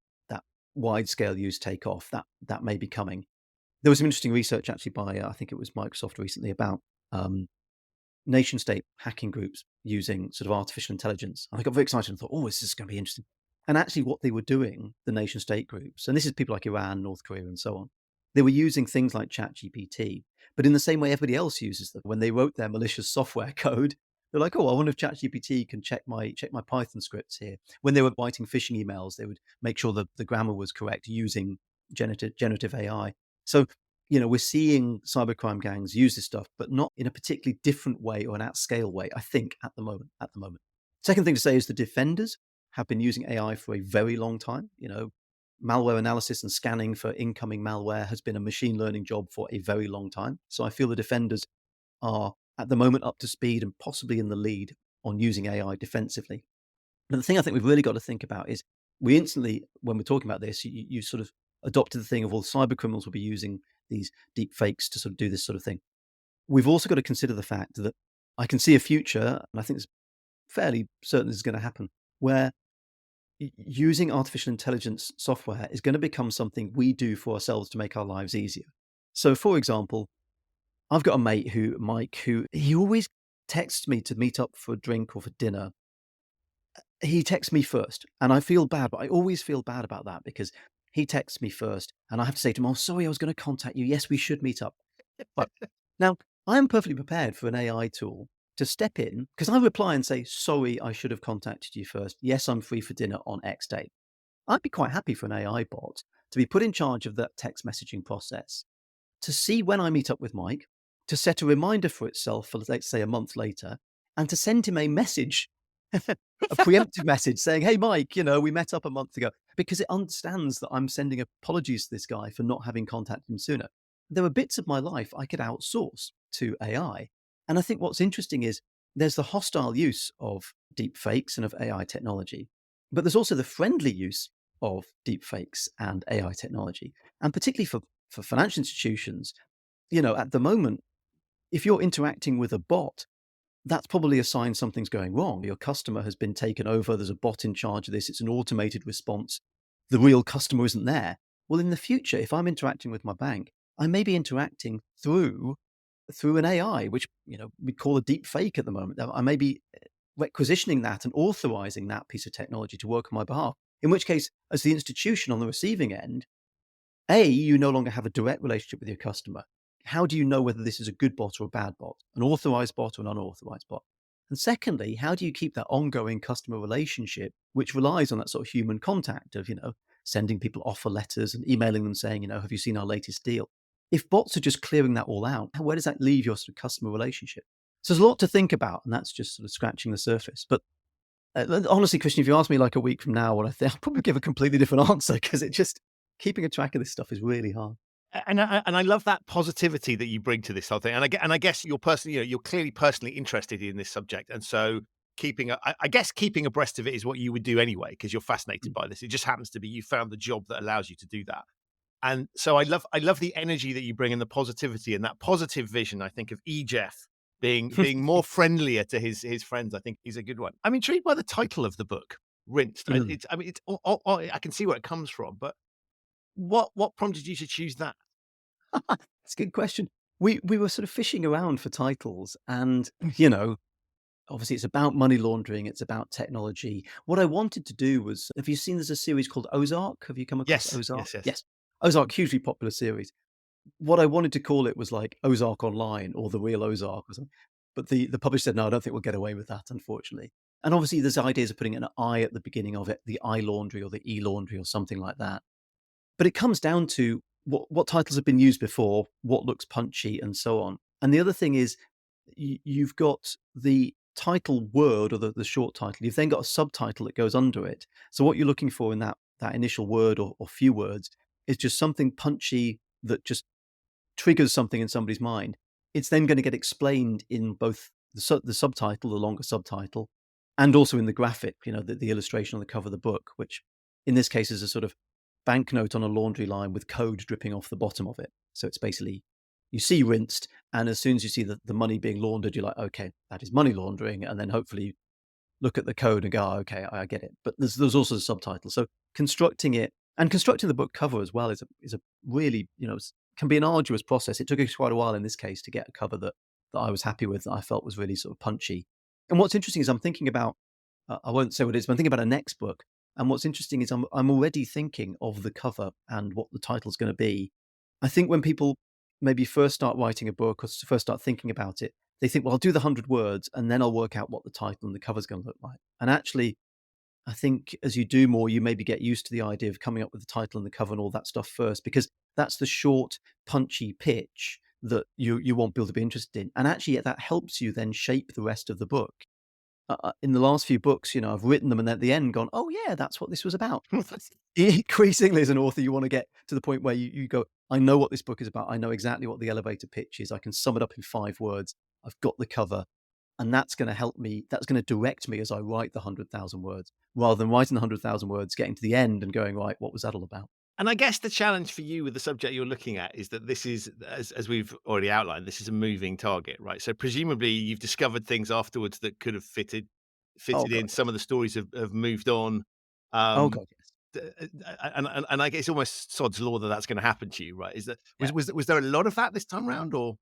wide-scale use take off. That may be coming. There was some interesting research actually by, I think it was Microsoft recently, about nation-state hacking groups using sort of artificial intelligence. And I got very excited and thought, oh, this is going to be interesting. And actually what they were doing, the nation-state groups, and this is people like Iran, North Korea, and so on, they were using things like ChatGPT, but in the same way everybody else uses them. When they wrote their malicious software code, they're like, oh, I wonder if ChatGPT can check my Python scripts here. When they were writing phishing emails, they would make sure that the grammar was correct using generative AI. So we're seeing cybercrime gangs use this stuff, but not in a particularly different way or an at-scale way, I think, at the moment. Second thing to say is the defenders have been using AI for a very long time. Malware analysis and scanning for incoming malware has been a machine learning job for a very long time. So I feel the defenders are, at the moment, up to speed and possibly in the lead on using AI defensively. But the thing I think we've really got to think about is we instantly, when we're talking about this, you sort of adopted the thing of all cyber criminals will be using these deep fakes to sort of do this sort of thing. We've also got to consider the fact that I can see a future, and I think it's fairly certain this is going to happen, where using artificial intelligence software is going to become something we do for ourselves to make our lives easier. So, for example, I've got a mate Mike, who he always texts me to meet up for a drink or for dinner. He texts me first, and I feel bad, but I always feel bad about that because he texts me first, and I have to say to him, "Oh, sorry, I was going to contact you. Yes, we should meet up." But now I am perfectly prepared for an AI tool to step in because I reply and say, "Sorry, I should have contacted you first. Yes, I'm free for dinner on X date." I'd be quite happy for an AI bot to be put in charge of that text messaging process, to see when I meet up with Mike, to set a reminder for itself for, let's say, a month later, and to send him a message, a preemptive message saying, "Hey, Mike, we met up a month ago," because it understands that I'm sending apologies to this guy for not having contacted him sooner. There are bits of my life I could outsource to AI. And I think what's interesting is there's the hostile use of deep fakes and of AI technology, but there's also the friendly use of deep fakes and AI technology. And particularly for financial institutions, at the moment, if you're interacting with a bot, that's probably a sign something's going wrong. Your customer has been taken over. There's a bot in charge of this. It's an automated response. The real customer isn't there. Well, in the future, if I'm interacting with my bank, I may be interacting through an AI, which we call a deep fake at the moment. I may be requisitioning that and authorizing that piece of technology to work on my behalf. In which case, as the institution on the receiving end, you no longer have a direct relationship with your customer. How do you know whether this is a good bot or a bad bot, an authorized bot or an unauthorized bot? And secondly, how do you keep that ongoing customer relationship, which relies on that sort of human contact of, sending people offer letters and emailing them saying, have you seen our latest deal? If bots are just clearing that all out, where does that leave your sort of customer relationship? So there's a lot to think about, and that's just sort of scratching the surface. But honestly, Christian, if you ask me like a week from now, I'll probably give a completely different answer because keeping a track of this stuff is really hard. And I love that positivity that you bring to this whole thing. And I guess you're personally, you're clearly personally interested in this subject, and so keeping abreast of it is what you would do anyway because you're fascinated by this. It just happens to be you found the job that allows you to do that. And so I love the energy that you bring and the positivity and that positive vision, I think, of Geoff being more friendlier to his friends. I think he's a good one. I'm intrigued by the title of the book, Rinsed. Mm. I can see where it comes from, but what prompted you to choose that? It's a good question. We were sort of fishing around for titles, and obviously it's about money laundering, it's about technology. What I wanted to do was, have you seen there's a series called Ozark? Have you come across Yes, Ozark? yes, yes. Yes. Ozark, hugely popular series. What I wanted to call it was like Ozark Online or The Real Ozark or something. But the publisher said, no, I don't think we'll get away with that, unfortunately. And obviously there's ideas of putting an I at the beginning of it, the I laundry or the E laundry or something like that. But it comes down to what titles have been used before, what looks punchy, and so on. And the other thing is, you've got the title word or the short title. You've then got a subtitle that goes under it. So what you're looking for in that initial word or few words is just something punchy that just triggers something in somebody's mind. It's then going to get explained in both the subtitle, the longer subtitle, and also in the graphic, the illustration on the cover of the book, which in this case is a sort of banknote on a laundry line with code dripping off the bottom of it. So it's basically, you see rinsed, and as soon as you see the money being laundered, you're like, okay, that is money laundering. And then hopefully look at the code and go, "Oh, okay, I get it." But there's also the subtitle. So constructing it and constructing the book cover as well is a really, can be an arduous process. It took us quite a while in this case to get a cover that I was happy with, that I felt was really sort of punchy. And what's interesting is I'm thinking about, I won't say what it is, but I'm thinking about a next book. And what's interesting is I'm already thinking of the cover and what the title's going to be. I think when people maybe first start writing a book or first start thinking about it, they think, well, I'll do the 100 words and then I'll work out what the title and the cover's going to look like. And actually, I think as you do more, you maybe get used to the idea of coming up with the title and the cover and all that stuff first, because that's the short, punchy pitch that you want people to be interested in. And actually, that helps you then shape the rest of the book. In the last few books, I've written them and at the end gone, oh, yeah, that's what this was about. Increasingly, as an author, you want to get to the point where you go, I know what this book is about. I know exactly what the elevator pitch is. I can sum it up in 5 words. I've got the cover. And that's going to help me. That's going to direct me as I write the 100,000 words, rather than writing the 100,000 words, getting to the end and going, right, what was that all about? And I guess the challenge for you with the subject you're looking at is that this is, as we've already outlined, this is a moving target, right? So presumably you've discovered things afterwards that could have fitted Oh, in. God. Some of the stories have moved on. Oh, Um, God, yes. and I guess it's almost sod's law that that's going to happen to you, right? Is that Yeah. was there a lot of that this time round, or?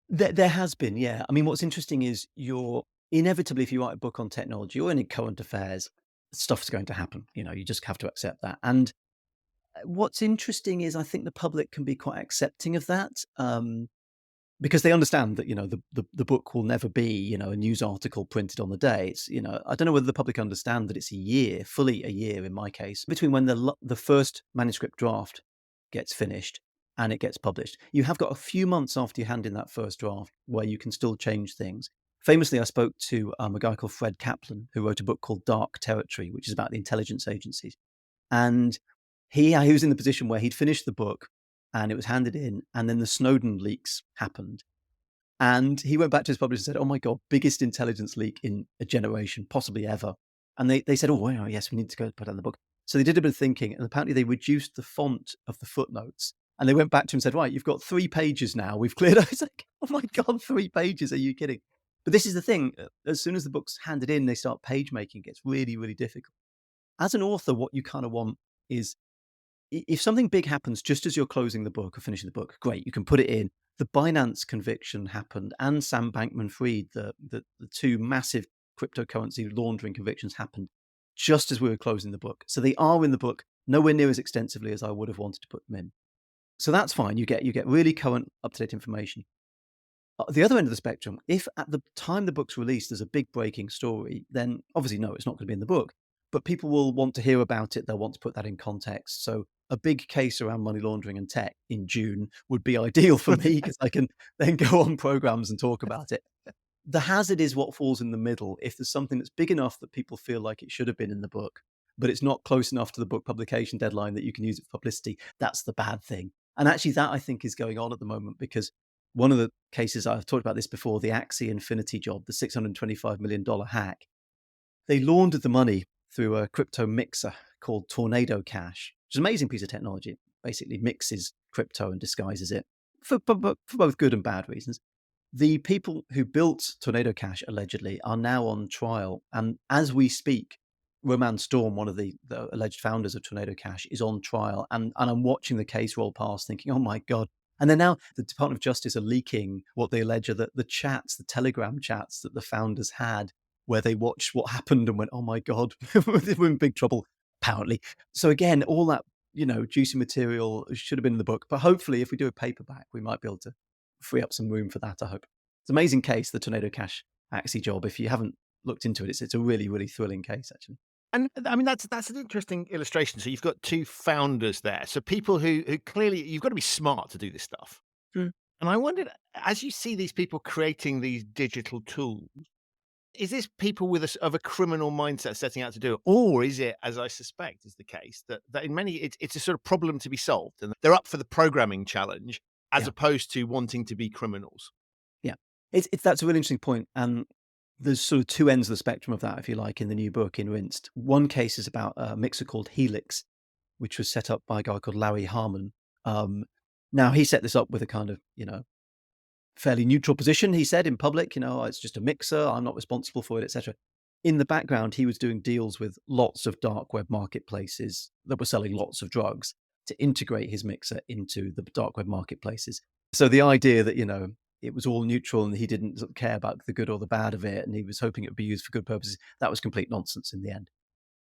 There has been, yeah. I mean, what's interesting is you're inevitably, if you write a book on technology or any current affairs, stuff's going to happen. You just have to accept that. And what's interesting is I think the public can be quite accepting of that. Because they understand that the book will never be a news article printed on the day. It's I don't know whether the public understand that it's fully a year in my case, between when the first manuscript draft gets finished and it gets published. You have got a few months after you hand in that first draft where you can still change things. Famously, I spoke to a guy called Fred Kaplan who wrote a book called Dark Territory, which is about the intelligence agencies, and he was in the position where he'd finished the book and it was handed in, and then the Snowden leaks happened. And he went back to his publisher and said, oh my God, biggest intelligence leak in a generation, possibly ever. And they said, oh, well, yes, we need to go put out the book. So they did a bit of thinking, and apparently they reduced the font of the footnotes. And they went back to him and said, right, you've got 3 pages now. We've cleared out. It's like, oh my God, 3 pages. Are you kidding? But this is the thing. As soon as the book's handed in, they start page making. It gets really, really difficult. As an author, what you kind of want is, if something big happens just as you're closing the book or finishing the book, great, you can put it in. The Binance conviction happened, and Sam Bankman-Fried, the 2 massive cryptocurrency laundering convictions happened just as we were closing the book. So they are in the book, nowhere near as extensively as I would have wanted to put them in. So that's fine. You get really current, up-to-date information. At the other end of the spectrum, if at the time the book's released there's a big breaking story, then obviously no, it's not going to be in the book. But people will want to hear about it. They'll want to put that in context. So a big case around money laundering and tech in June would be ideal for me, because I can then go on programs and talk about it. The hazard is what falls in the middle. If there's something that's big enough that people feel like it should have been in the book, but it's not close enough to the book publication deadline that you can use it for publicity, that's the bad thing. And actually that, I think, is going on at the moment, because one of the cases, I've talked about this before, the Axie Infinity job, the $625 million hack, they laundered the money through a crypto mixer called Tornado Cash. which is an amazing piece of technology. It basically mixes crypto and disguises it for both good and bad reasons. The people who built Tornado Cash allegedly are now on trial. And as we speak, Roman Storm, one of the alleged founders of Tornado Cash, is on trial. And I'm watching the case roll past thinking, oh my God. And then now the Department of Justice are leaking what they allege are the chats, the Telegram chats that the founders had, where they watched what happened and went, oh my God, we're in big trouble, apparently. So again, all that, juicy material should have been in the book. But hopefully, if we do a paperback, we might be able to free up some room for that, I hope. It's an amazing case, the Tornado Cash Axie job. If you haven't looked into it, it's a really, really thrilling case, actually. And I mean, that's an interesting illustration. So you've got two founders there. So people who clearly, you've got to be smart to do this stuff. Mm. And I wondered, as you see these people creating these digital tools, is this people with of a criminal mindset setting out to do it? Or is it, as I suspect is the case, that in many, it's a sort of problem to be solved and they're up for the programming challenge as opposed to wanting to be criminals? Yeah, that's a really interesting point. And there's sort of two ends of the spectrum of that, if you like, in the new book, in Rinsed. One case is about a mixer called Helix, which was set up by a guy called Larry Harmon. Now, he set this up with a kind of, fairly neutral position. He said in public, it's just a mixer. I'm not responsible for it, etc. In the background, he was doing deals with lots of dark web marketplaces that were selling lots of drugs to integrate his mixer into the dark web marketplaces. So the idea that, it was all neutral and he didn't care about the good or the bad of it, and he was hoping it would be used for good purposes, that was complete nonsense in the end.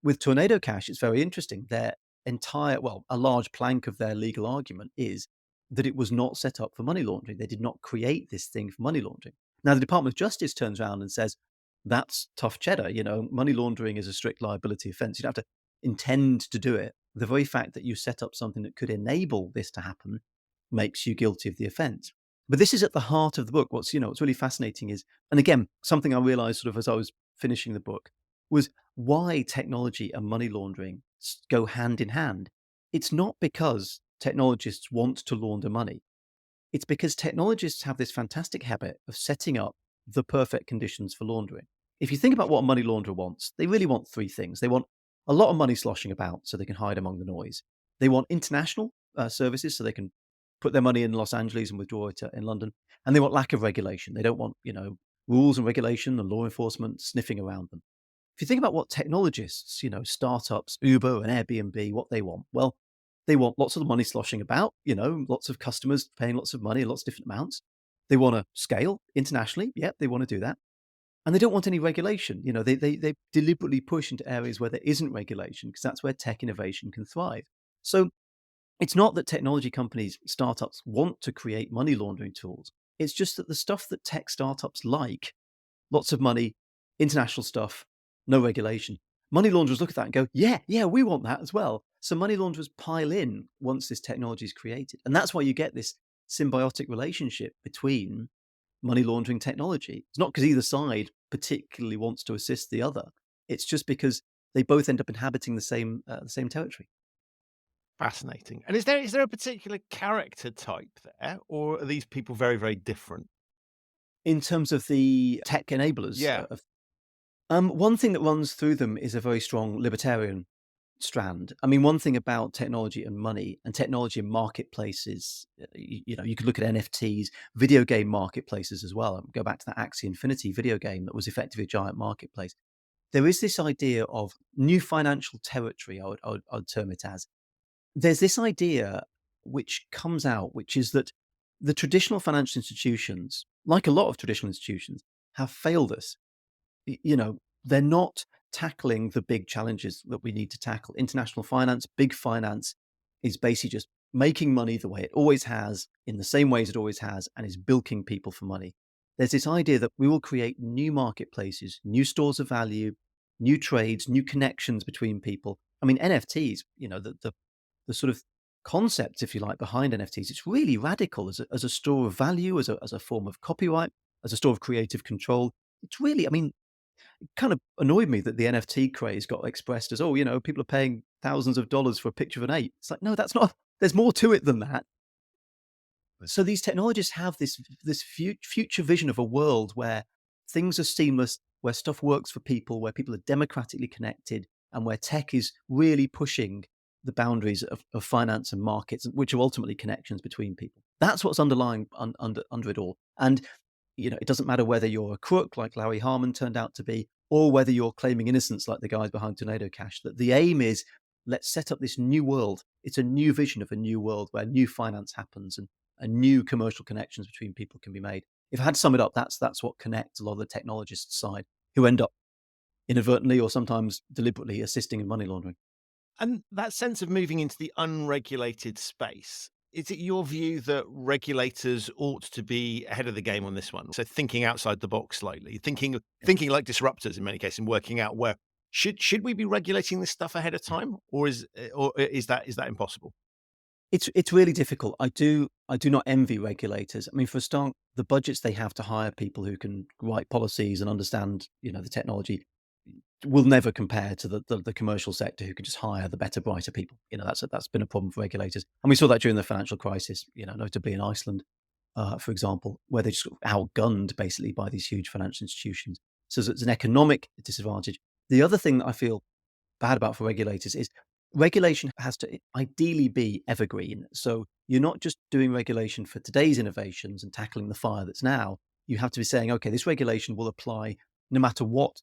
With Tornado Cash, it's very interesting. Their a large plank of their legal argument is that it was not set up for money laundering. They did not create this thing for money laundering. Now, the Department of Justice turns around and says, that's tough cheddar. Money laundering is a strict liability offense. You don't have to intend to do it. The very fact that you set up something that could enable this to happen makes you guilty of the offense. But this is at the heart of the book. What's really fascinating is, and again, something I realized sort of as I was finishing the book, was why technology and money laundering go hand in hand. It's not because technologists want to launder money. It's because technologists have this fantastic habit of setting up the perfect conditions for laundering. If you think about what a money launderer wants, they really want three things. They want a lot of money sloshing about so they can hide among the noise. They want international services so they can put their money in Los Angeles and withdraw it in London. And they want lack of regulation. They don't want, rules and regulation and law enforcement sniffing around them. If you think about what technologists, startups, Uber and Airbnb, what they want, well, they want lots of money sloshing about, lots of customers paying lots of money, lots of different amounts. They want to scale internationally. Yep, they want to do that. And they don't want any regulation. They deliberately push into areas where there isn't regulation because that's where tech innovation can thrive. So it's not that technology companies, startups want to create money laundering tools. It's just that the stuff that tech startups like, lots of money, international stuff, no regulation. Money launderers look at that and go, yeah, we want that as well. So money launderers pile in once this technology is created. And that's why you get this symbiotic relationship between money laundering technology. It's not because either side particularly wants to assist the other. It's just because they both end up inhabiting the same territory. Fascinating. And is there a particular character type there, or are these people very, very different? In terms of the tech enablers? Yeah. One thing that runs through them is a very strong libertarian strand. I mean, one thing about technology and money and technology and marketplaces, you could look at NFTs, video game marketplaces as well. Go back to that Axie Infinity video game that was effectively a giant marketplace. There is this idea of new financial territory, I would term it as. There's this idea which comes out, which is that the traditional financial institutions, like a lot of traditional institutions, have failed us. They're not tackling the big challenges that we need to tackle. International finance, big finance is basically just making money the way it always has, in the same ways it always has, and is bilking people for money. There's this idea that we will create new marketplaces, new stores of value, new trades, new connections between people. I mean, NFTs, the sort of concept, if you like, behind NFTs, it's really radical as a store of value, as a form of copyright, as a store of creative control. It's really, it kind of annoyed me that the NFT craze got expressed as, people are paying thousands of dollars for a picture of an ape. It's like, no, that's not, there's more to it than that. So these technologists have this future vision of a world where things are seamless, where stuff works for people, where people are democratically connected, and where tech is really pushing the boundaries of finance and markets, which are ultimately connections between people. That's what's underlying under it all. And it doesn't matter whether you're a crook like Larry Harmon turned out to be, or whether you're claiming innocence like the guys behind Tornado Cash. That the aim is, let's set up this new world. It's a new vision of a new world where new finance happens and new commercial connections between people can be made. If I had to sum it up, that's what connects a lot of the technologists side who end up inadvertently or sometimes deliberately assisting in money laundering. And that sense of moving into the unregulated space, is it your view that regulators ought to be ahead of the game on this one? So thinking outside the box slightly, thinking like disruptors in many cases, and working out where should we be regulating this stuff ahead of time, or is that impossible? It's really difficult. I do not envy regulators. I mean, for a start, the budgets they have to hire people who can write policies and understand, the technology will never compare to the commercial sector who can just hire the better, brighter people. That's been a problem for regulators, and we saw that during the financial crisis. Notably in Iceland, for example, where they just got outgunned basically by these huge financial institutions. So it's an economic disadvantage. The other thing that I feel bad about for regulators is regulation has to ideally be evergreen. So you're not just doing regulation for today's innovations and tackling the fire that's now. You have to be saying, okay, this regulation will apply no matter what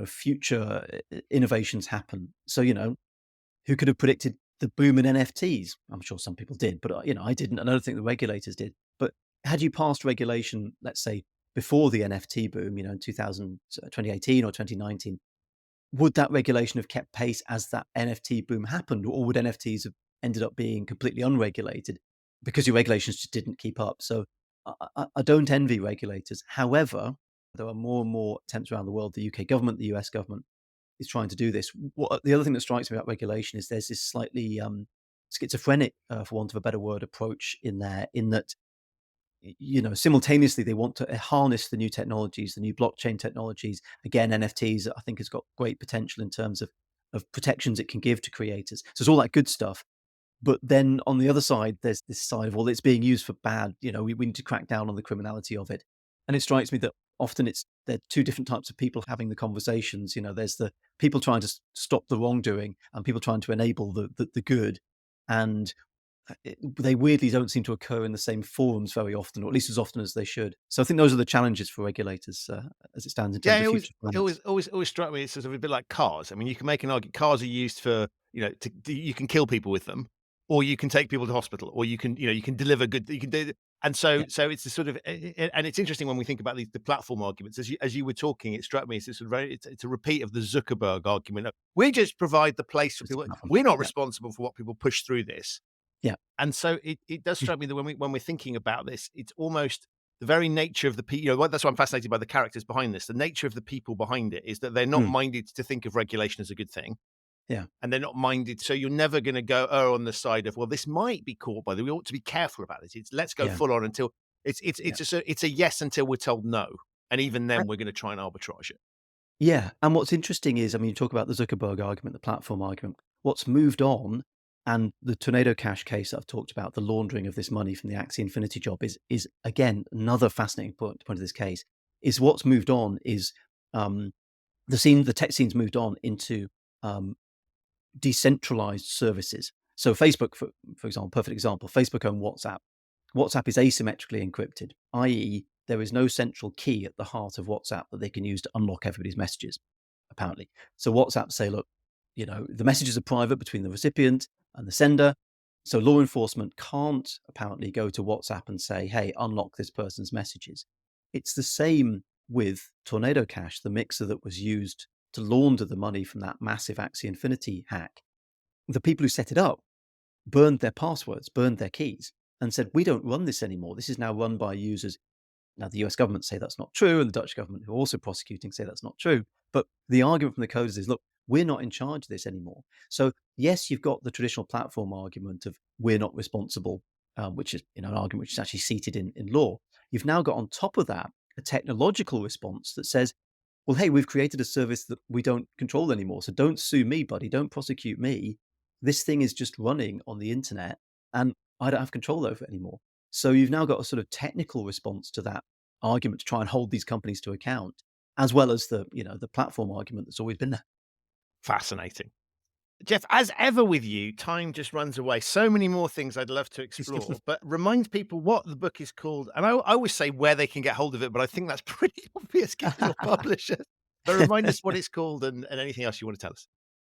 future innovations happen. So who could have predicted the boom in NFTs? I'm sure some people did, but I didn't, and I don't think the regulators did. But had you passed regulation, let's say before the NFT boom, in 2018 or 2019, would that regulation have kept pace as that NFT boom happened, or would NFTs have ended up being completely unregulated because your regulations just didn't keep up? So I don't envy regulators. However, there are more and more attempts around the world. The UK government, the US government is trying to do this. The other thing that strikes me about regulation is there's this slightly schizophrenic, for want of a better word, approach in there, in that simultaneously they want to harness the new technologies, the new blockchain technologies. Again, NFTs, I think, has got great potential in terms of protections it can give to creators. So it's all that good stuff. But then on the other side, there's this side of, well, it's being used for bad. We need to crack down on the criminality of it. And it strikes me that often there are two different types of people having the conversations. There's the people trying to stop the wrongdoing and people trying to enable the good. And they weirdly don't seem to occur in the same forums very often, or at least as often as they should. So I think those are the challenges for regulators as it stands in terms of future plans. It always struck me. It's sort of a bit like cars. I mean, you can make an argument. Cars are used for you can kill people with them, or you can take people to hospital, or you can deliver good. You can do. And so it's a sort of, and it's interesting when we think about the platform arguments. As you were talking, it struck me as it's a repeat of the Zuckerberg argument. We just provide the place for people. We're not responsible for what people push through this. Yeah. And so it does strike me that when we're thinking about this, it's almost the very nature of the people. That's why I'm fascinated by the characters behind this. The nature of the people behind it is that they're not minded to think of regulation as a good thing. Yeah. And they're not minded. So you're never going to go on the side of, well, this might be caught by we ought to be careful about this. Let's go full on until it's a yes until we're told no. And even then we're going to try and arbitrage it. Yeah. And what's interesting is, I mean, you talk about the Zuckerberg argument, the platform argument. What's moved on, and the Tornado Cash case that I've talked about, the laundering of this money from the Axie Infinity job is again, another fascinating point of this case, is what's moved on is the tech scene's moved on into decentralized services. So Facebook, for example, perfect example, Facebook own WhatsApp. WhatsApp is asymmetrically encrypted, i.e. there is no central key at the heart of WhatsApp that they can use to unlock everybody's messages, apparently. So WhatsApp say, look, the messages are private between the recipient and the sender. So law enforcement can't apparently go to WhatsApp and say, hey, unlock this person's messages. It's the same with Tornado Cash, the mixer that was used to launder the money from that massive Axie Infinity hack. The people who set it up burned their passwords, burned their keys, and said, we don't run this anymore. This is now run by users. Now, the US government say that's not true, and the Dutch government, who are also prosecuting, say that's not true. But the argument from the coders is, look, we're not in charge of this anymore. So yes, you've got the traditional platform argument of we're not responsible, which is an argument which is actually seated in law. You've now got on top of that a technological response that says, well, hey, we've created a service that we don't control anymore. So don't sue me, buddy. Don't prosecute me. This thing is just running on the internet and I don't have control over it anymore. So you've now got a sort of technical response to that argument to try and hold these companies to account, as well as the platform argument that's always been there. Fascinating. Geoff, as ever with you, time just runs away. So many more things I'd love to explore, but remind people what the book is called. And I always say where they can get hold of it, but I think that's pretty obvious given your publisher. But remind us what it's called and anything else you want to tell us.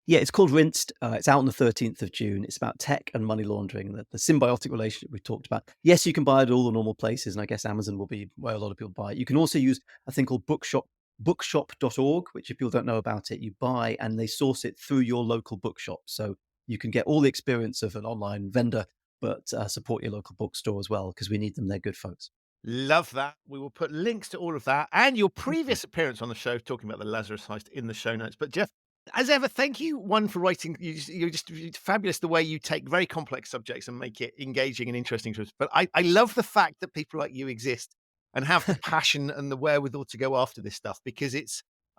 Yeah, it's called Rinsed. It's out on the 13th of June. It's about tech and money laundering, the symbiotic relationship we talked about. Yes, you can buy it at all the normal places, and I guess Amazon will be where a lot of people buy it. You can also use a thing called bookshop.org, which if people don't know about it, you buy and they source it through your local bookshop. So you can get all the experience of an online vendor, but support your local bookstore as well, because we need them. They're good folks. Love that. We will put links to all of that and your previous appearance on the show talking about the Lazarus Heist in the show notes. But Geoff, as ever, thank you, one, for writing. You're just fabulous the way you take very complex subjects and make it engaging and interesting to us. But I love the fact that people like you exist and have the passion and the wherewithal to go after this stuff, because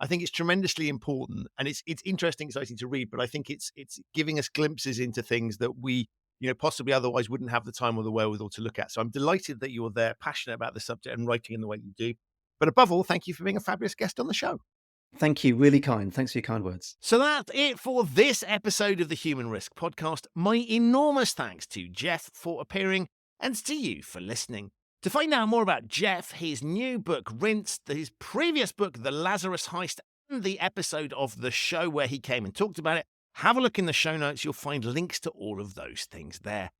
I think it's tremendously important, and it's interesting, exciting to read, but I think it's giving us glimpses into things that we, possibly otherwise wouldn't have the time or the wherewithal to look at. So I'm delighted that you're there, passionate about the subject and writing in the way you do. But above all, thank you for being a fabulous guest on the show. Thank you. Really kind. Thanks for your kind words. So that's it for this episode of the Human Risk Podcast. My enormous thanks to Geoff for appearing and to you for listening. To find out more about Geoff, his new book, Rinsed, his previous book, The Lazarus Heist, and the episode of the show where he came and talked about it, have a look in the show notes. You'll find links to all of those things there.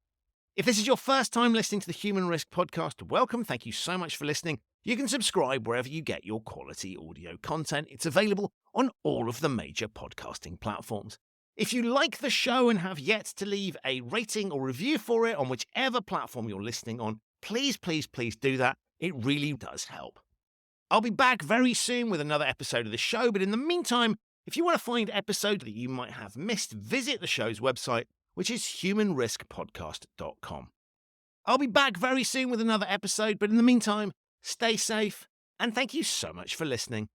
If this is your first time listening to the Human Risk Podcast, welcome. Thank you so much for listening. You can subscribe wherever you get your quality audio content. It's available on all of the major podcasting platforms. If you like the show and have yet to leave a rating or review for it on whichever platform you're listening on, please, please, please do that. It really does help. I'll be back very soon with another episode of the show, but in the meantime, if you want to find episodes that you might have missed, visit the show's website, which is humanriskpodcast.com. I'll be back very soon with another episode, but in the meantime, stay safe, and thank you so much for listening.